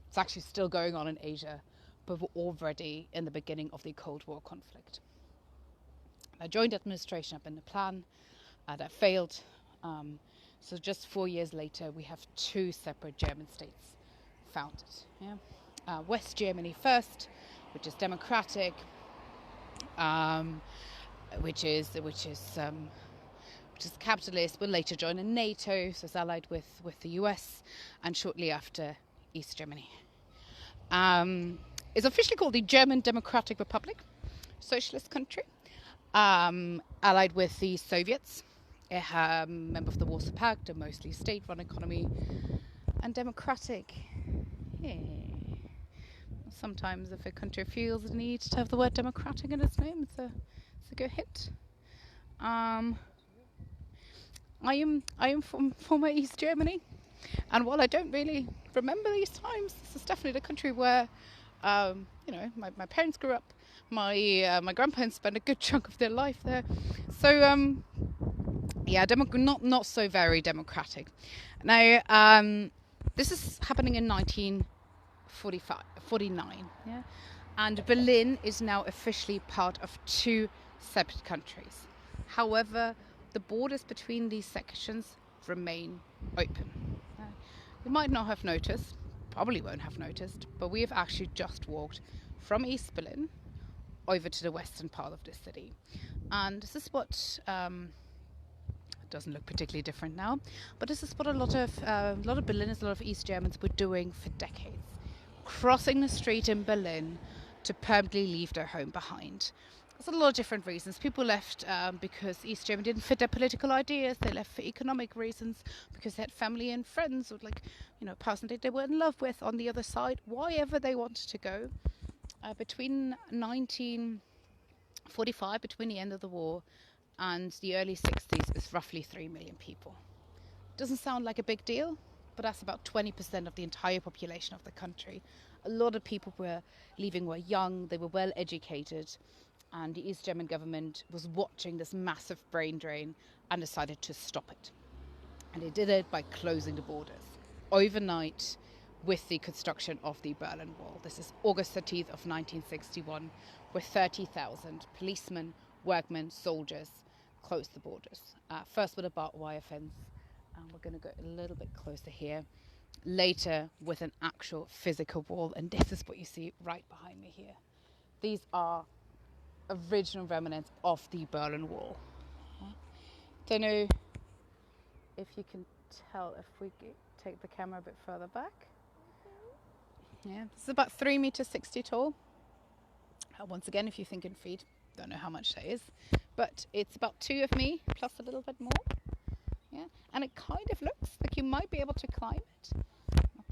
It's actually still going on in Asia, but we're already in the beginning of the Cold War conflict. A joint administration had been the plan. That failed. So just 4 years later, we have 2 separate German states founded. Yeah? West Germany first, which is democratic, which is which is capitalist, will later join in NATO, so it's allied with the US, and shortly after East Germany. It's officially called the German Democratic Republic, socialist country, allied with the Soviets, a member of the Warsaw Pact, a mostly state-run economy, and democratic. Yeah. Sometimes if a country feels the need to have the word democratic in its name, it's a good hit. I am from former East Germany, and while I don't really remember these times, this is definitely the country where my parents grew up. My grandparents spent a good chunk of their life there, so not so very democratic. Now this is happening in 1949, yeah, and Berlin is now officially part of two separate countries. However, the borders between these sections remain open. You might not have noticed, probably won't have noticed, but we have actually just walked from East Berlin over to the western part of the city. And this is what it doesn't look particularly different now, but this is what a lot of Berliners, a lot of East Germans were doing for decades, crossing the street in Berlin to permanently leave their home behind. There's a lot of different reasons. People left because East Germany didn't fit their political ideas. They left for economic reasons, because they had family and friends, or person they were in love with on the other side. Why ever they wanted to go. Between 1945, between the end of the war and the early 60s, it's roughly 3 million people. Doesn't sound like a big deal, but that's about 20% of the entire population of the country. A lot of people were leaving were young, they were well educated, and the East German government was watching this massive brain drain and decided to stop it. And they did it by closing the borders overnight with the construction of the Berlin Wall. This is August 13th of 1961, where 30,000 policemen, workmen, soldiers closed the borders. First with a barbed wire fence, and we're going to go a little bit closer here. Later with an actual physical wall, and this is what you see right behind me here. These are original remnants of the Berlin Wall. Don't know if you can tell if we take the camera a bit further back. Yeah, this is about 3 meters 60 tall. Once again, if you think in feet, don't know how much that is, but it's about 2 of me plus a little bit more. Yeah, and it kind of looks like you might be able to climb it.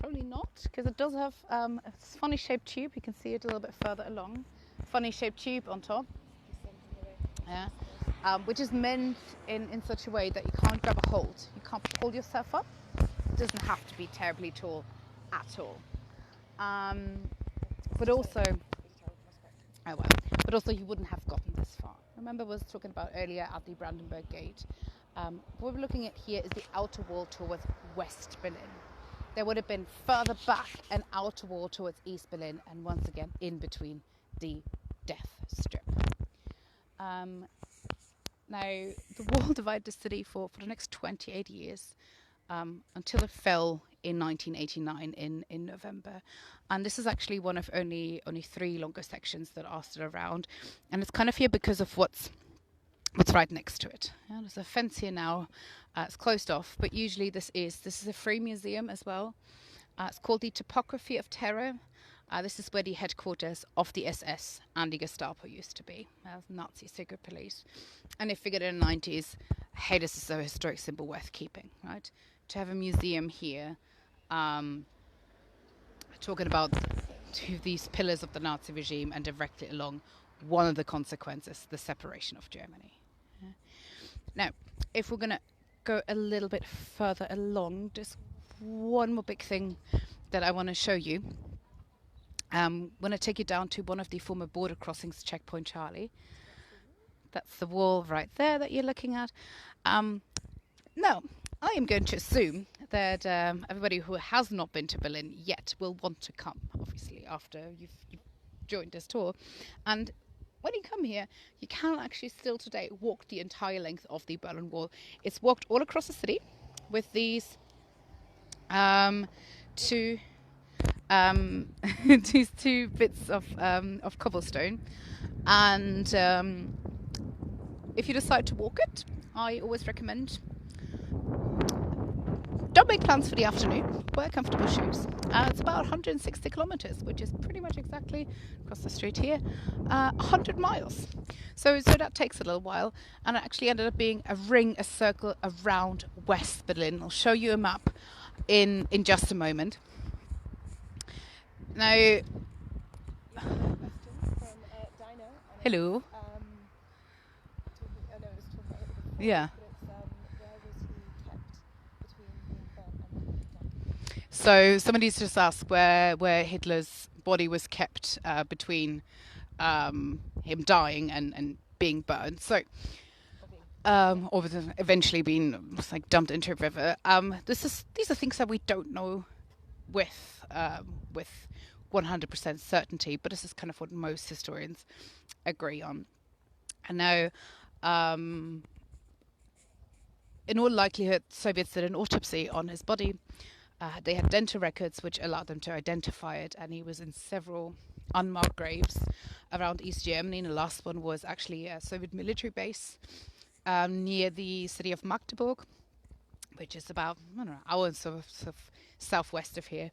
Probably not, because it does have a funny shaped tube. You can see it a little bit further along. Funny shaped tube on top. Yeah, which is meant in such a way that you can't grab a hold. You can't pull yourself up. It doesn't have to be terribly tall at all. But also you wouldn't have gotten this far. Remember, I was talking about earlier at the Brandenburg Gate. What we're looking at here is the outer wall towards West Berlin. There would have been further back an outer wall towards East Berlin, and once again in between the death strip. Now, the wall divided the city for the next 28 years until it fell in 1989 in November. And this is actually one of only 3 longer sections that are still around. And it's kind of here because of what's right next to it. Yeah, there's a fence here now. It's closed off, but usually this is a free museum as well. It's called the Topography of Terror. This is where the headquarters of the SS and the Gestapo used to be, Nazi secret police. And they figured in the 90s, hey, this is a historic symbol worth keeping, right? To have a museum here, talking about these pillars of the Nazi regime, and directly along one of the consequences, the separation of Germany. Yeah. Now, if we're going to go a little bit further along, just one more big thing that I want to show you. When I take you down to one of the former border crossings, Checkpoint Charlie. That's the wall right there that you're looking at. Now, I am going to assume that everybody who has not been to Berlin yet will want to come, obviously, after you've joined this tour. And when you come here, you can actually still today walk the entire length of the Berlin Wall. It's walked all across the city with these these 2 bits of cobblestone, and if you decide to walk it, I always recommend don't make plans for the afternoon. Wear comfortable shoes. It's about 160 kilometers, which is pretty much exactly across the street here, 100 miles. So that takes a little while, and it actually ended up being a circle around West Berlin. I'll show you a map in just a moment. Now,
Question from Dinah.
hello.
I know it was talking about it before,
Yeah.
but it's where was he kept between being burnt and being done?
So somebody's just asked where Hitler's body was kept between him dying and being burned. So, or eventually being like dumped into a river. These are things that we don't know with 100% certainty, but this is kind of what most historians agree on. And now, in all likelihood, Soviets did an autopsy on his body. They had dental records which allowed them to identify it, and he was in several unmarked graves around East Germany. And the last one was actually a Soviet military base near the city of Magdeburg, which is about, I don't know, an hour sort of southwest of here.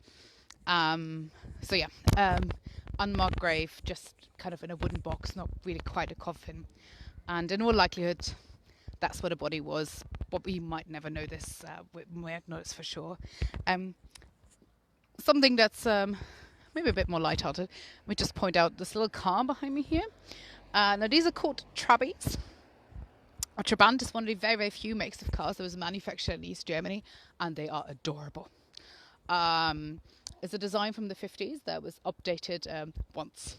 Unmarked grave, just kind of in a wooden box, not really quite a coffin. And in all likelihood, that's where the body was. But we might never know this. We might know this for sure. Something that's maybe a bit more lighthearted. Let me just point out this little car behind me here. Now these are called Trabis. A Trabant is one of the very, very few makes of cars that was manufactured in East Germany, and they are adorable. It's a design from the 50s that was updated once.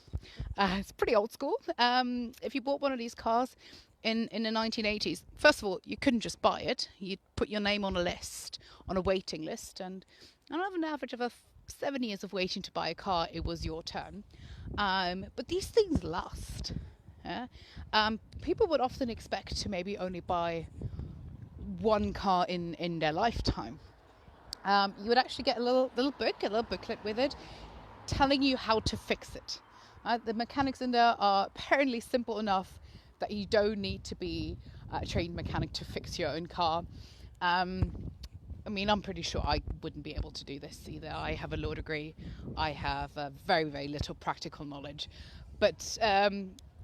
It's pretty old school. If you bought one of these cars in the 1980s, first of all, you couldn't just buy it. You'd put your name on a list, on a waiting list, and on an average of 7 years of waiting to buy a car, it was your turn. But these things last. Yeah? People would often expect to maybe only buy one car in their lifetime. You would actually get a little booklet with it, telling you how to fix it. The mechanics in there are apparently simple enough that you don't need to be a trained mechanic to fix your own car. I mean, I'm pretty sure I wouldn't be able to do this either. I have a law degree. I have very, very little practical knowledge. But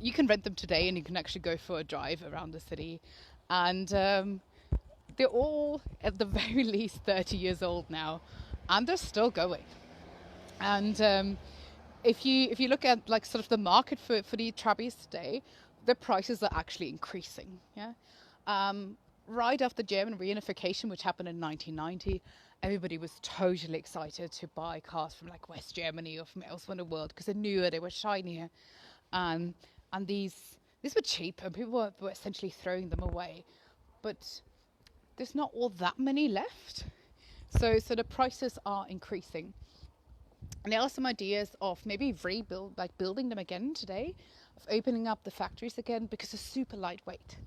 you can rent them today, and you can actually go for a drive around the city. And they're all, at the very least, 30 years old now, and they're still going. And if you look at like sort of the market for the Trabis today, the prices are actually increasing. Yeah. Right after German reunification, which happened in 1990, everybody was totally excited to buy cars from like West Germany or from elsewhere in the world because they knew they were shinier, and these were cheap, and people were essentially throwing them away. But there's not all that many left, so the prices are increasing. And there are some ideas of maybe building them again today, of opening up the factories again, because they're super lightweight.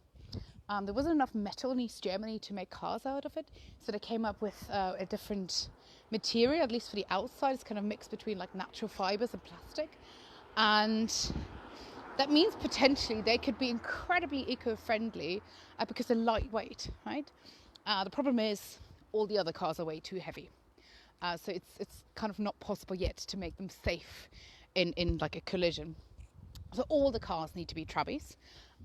There wasn't enough metal in East Germany to make cars out of it, so they came up with a different material, at least for the outside. It's kind of mixed between like natural fibers and plastic, and that means potentially they could be incredibly eco-friendly because they're lightweight, right? The problem is all the other cars are way too heavy, so it's kind of not possible yet to make them safe in like a collision. So all the cars need to be Trabis,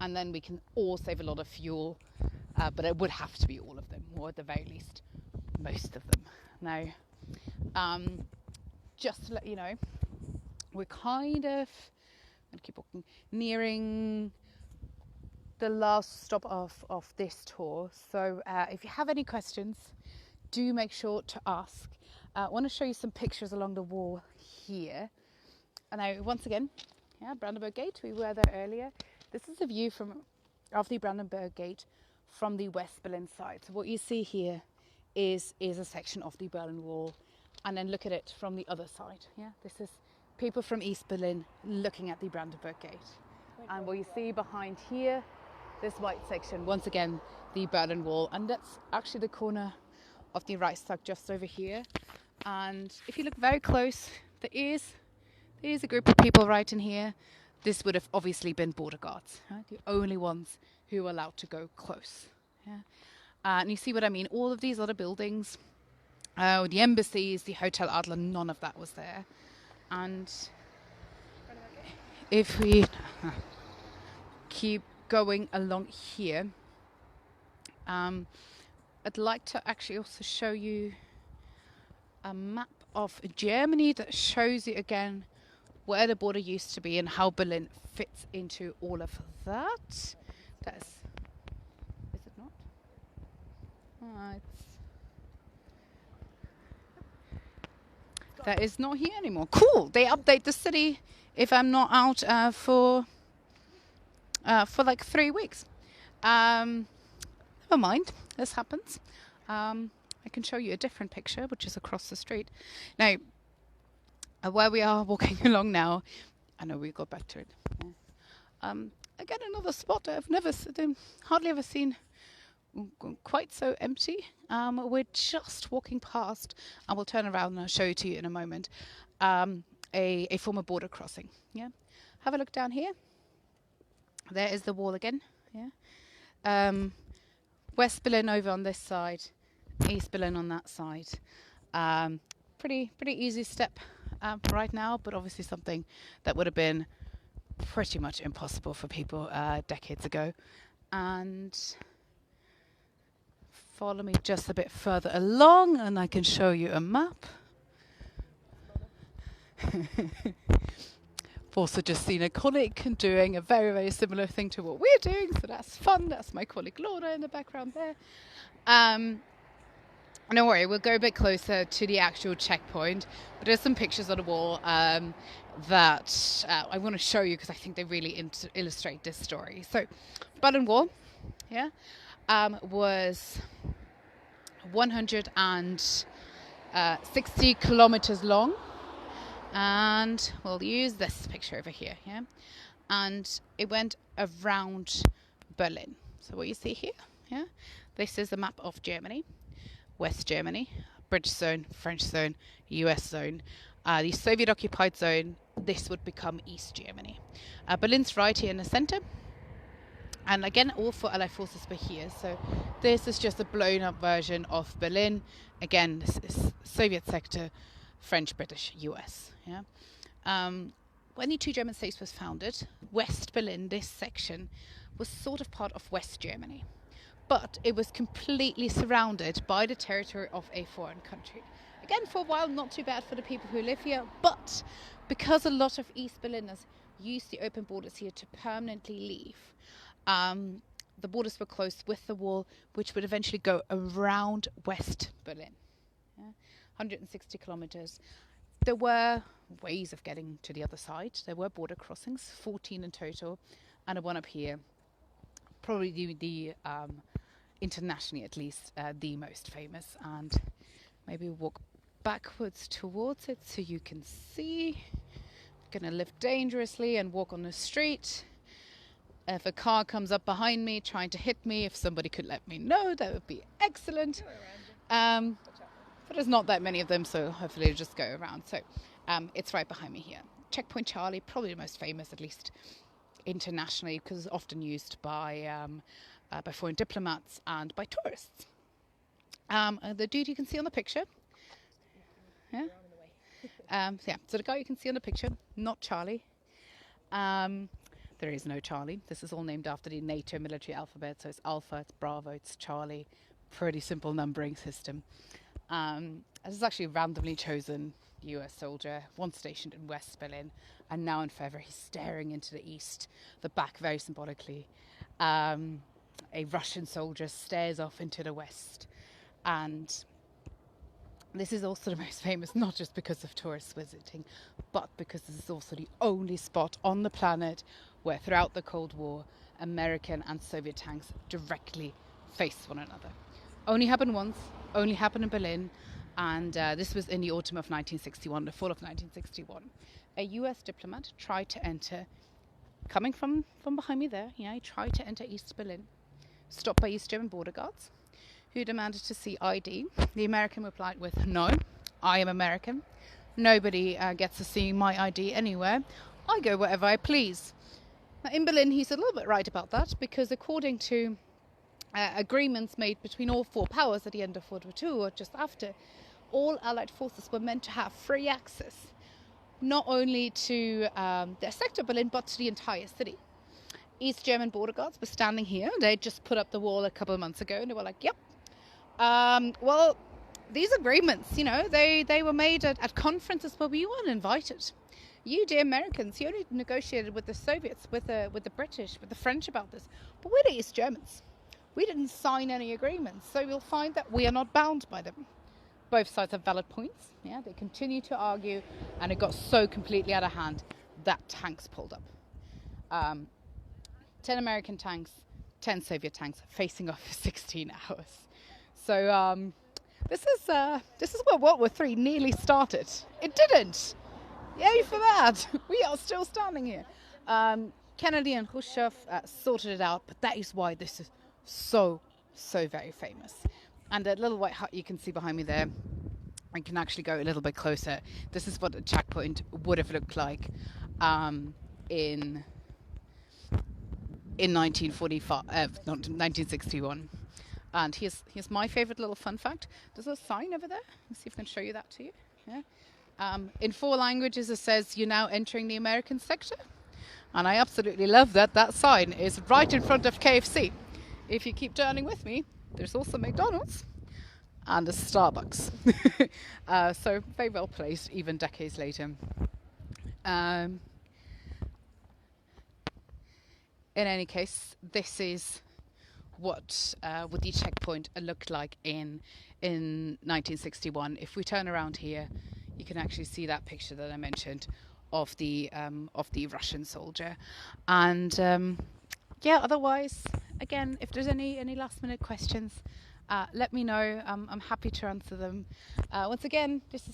and then we can all save a lot of fuel, but it would have to be all of them, or at the very least, most of them. Now, just to let you know, we're kind of, I'm going to keep walking, nearing the last stop of this tour. So if you have any questions, do make sure to ask. I want to show you some pictures along the wall here. And now, once again, Brandenburg Gate, we were there earlier. This is a view of the Brandenburg Gate from the West Berlin side. So what you see here is a section of the Berlin Wall, and then look at it from the other side. Yeah, this is people from East Berlin looking at the Brandenburg Gate. And what you see behind here, this white section, once again, the Berlin Wall, and that's actually the corner of the Reichstag just over here. And if you look very close, there is a group of people right in here. This would have obviously been border guards, right? The only ones who were allowed to go close. Yeah, and you see what I mean. All of these other buildings, the embassies, the Hotel Adler, none of that was there. And if we keep going along here, I'd like to actually also show you a map of Germany that shows you again where the border used to be and how Berlin fits into all of that. Is it not? That is not here anymore. Cool. They update the city if I'm not out for like 3 weeks. Never mind. This happens. I can show you a different picture, which is across the street. Now, where we are walking along now, I know we got back to it. Yeah. Again, another spot I've hardly ever seen quite so empty. We're just walking past, and we'll turn around and I'll show it to you in a moment, a former border crossing. Yeah, have a look down here. There is the wall again. Yeah, West Berlin over on this side, East Berlin on that side. Pretty easy step right now, but obviously something that would have been pretty much impossible for people decades ago. And follow me just a bit further along and I can show you a map. I've also just seen a colleague doing a very similar thing to what we're doing, so that's fun. That's my colleague Laura in the background there. Don't worry, we'll go a bit closer to the actual checkpoint, but there's some pictures on the wall that I want to show you because I think they really illustrate this story. So, Berlin Wall, yeah, was 160 kilometers long, and we'll use this picture over here, yeah, and it went around Berlin. So what you see here, yeah, this is a map of Germany. West Germany, British zone, French zone, US zone. The Soviet-occupied zone, this would become East Germany. Berlin's right here in the center. And again, all for Allied forces were here. So this is just a blown-up version of Berlin. Again, this is Soviet sector, French, British, US. Yeah. When the two German states was founded, West Berlin, this section, was sort of part of West Germany. But it was completely surrounded by the territory of a foreign country. Again, for a while, not too bad for the people who live here, but because a lot of East Berliners used the open borders here to permanently leave, the borders were closed with the wall, which would eventually go around West Berlin. Yeah? 160 kilometers. There were ways of getting to the other side. There were border crossings, 14 in total, and a one up here. Probably the internationally at least the most famous, and maybe walk backwards towards it so you can see. I'm gonna live dangerously and walk on the street. If a car comes up behind me trying to hit me, if somebody could let me know, that would be excellent. But there's not that many of them, so hopefully it'll just go around. So it's right behind me here. Checkpoint Charlie, probably the most famous, at least internationally, because it's often used by foreign diplomats and by tourists. The dude you can see on the picture, yeah, so the guy you can see on the picture, not Charlie. There is no Charlie. This is all named after the NATO military alphabet, so it's Alpha, it's Bravo, it's Charlie. Pretty simple numbering system. This is actually a randomly chosen US soldier, once stationed in West Berlin, and now in February he's staring into the east, the back very symbolically. A Russian soldier stares off into the west, and this is also the most famous, not just because of tourists visiting, but because this is also the only spot on the planet where throughout the Cold War, American and Soviet tanks directly faced one another. Only happened once, only happened in Berlin, and this was in the autumn of 1961, the fall of 1961. A US diplomat tried to enter, coming from behind me there, he tried to enter East Berlin, stopped by East German border guards, who demanded to see ID. The American replied with, "No, I am American. Nobody gets to see my ID anywhere. I go wherever I please." Now, in Berlin, he's a little bit right about that, because according to agreements made between all four powers at the end of World War II or just after, all Allied forces were meant to have free access, not only to their sector Berlin, but to the entire city. East German border guards were standing here. They just put up the wall a couple of months ago, and they were like, yep. Well, these agreements, you know, they were made at conferences where we weren't invited. You, dear Americans, you only negotiated with the Soviets, with the British, with the French about this. But we're the East Germans. We didn't sign any agreements, so you'll find that we are not bound by them. Both sides have valid points. Yeah, they continue to argue, and it got so completely out of hand that tanks pulled up. 10 American tanks, 10 Soviet tanks facing off for 16 hours. So this is where World War III nearly started. It didn't. Yay for that. We are still standing here. Kennedy and Khrushchev sorted it out, but that is why this is so very famous. And that little white hut you can see behind me there, I can actually go a little bit closer. This is what a checkpoint would have looked like in 1945, not 1961. And here's my favorite little fun fact. There's a sign over there. Let's see if I can show you that to you. Yeah. In 4 languages it says, "You're now entering the American sector." And I absolutely love that. That sign is right in front of KFC. If you keep turning with me, there's also McDonald's and a Starbucks. So very well placed, even decades later. In any case, this is what the checkpoint looked like in 1961. If we turn around here, you can actually see that picture that I mentioned of the Russian soldier. And yeah, otherwise, again, if there's any last minute questions, let me know. I'm happy to answer them. Once again, this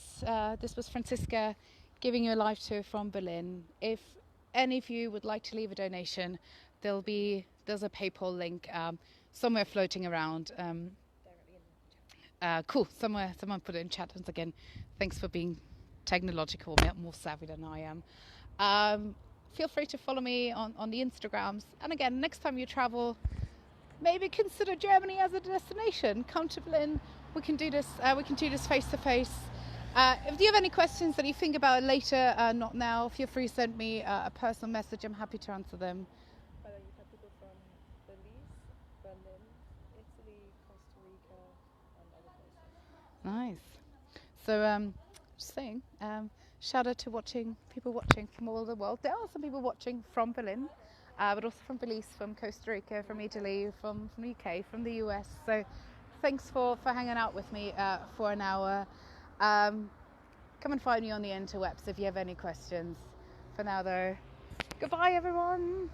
was Franziska giving you a live tour from Berlin. If any of you would like to leave a donation, there's a PayPal link somewhere floating around. Cool. Someone put it in chat. Once again, thanks for being technological, more savvy than I am. Feel free to follow me on the Instagrams. And again, next time you travel, maybe consider Germany as a destination. Come to Berlin. We can do this. We can do this face to face. If you have any questions that you think about later, not now, feel free to send me a personal message. I'm happy to answer them.
But you've had people from Belize, Berlin, Italy, Costa Rica, and other places.
Nice. So, just saying, shout out to people watching from all over the world. There are some people watching from Berlin, but also from Belize, from Costa Rica, from Italy, from the UK, from the US. So thanks for hanging out with me for an hour. Come and find me on the interwebs if you have any questions. For now though, goodbye everyone.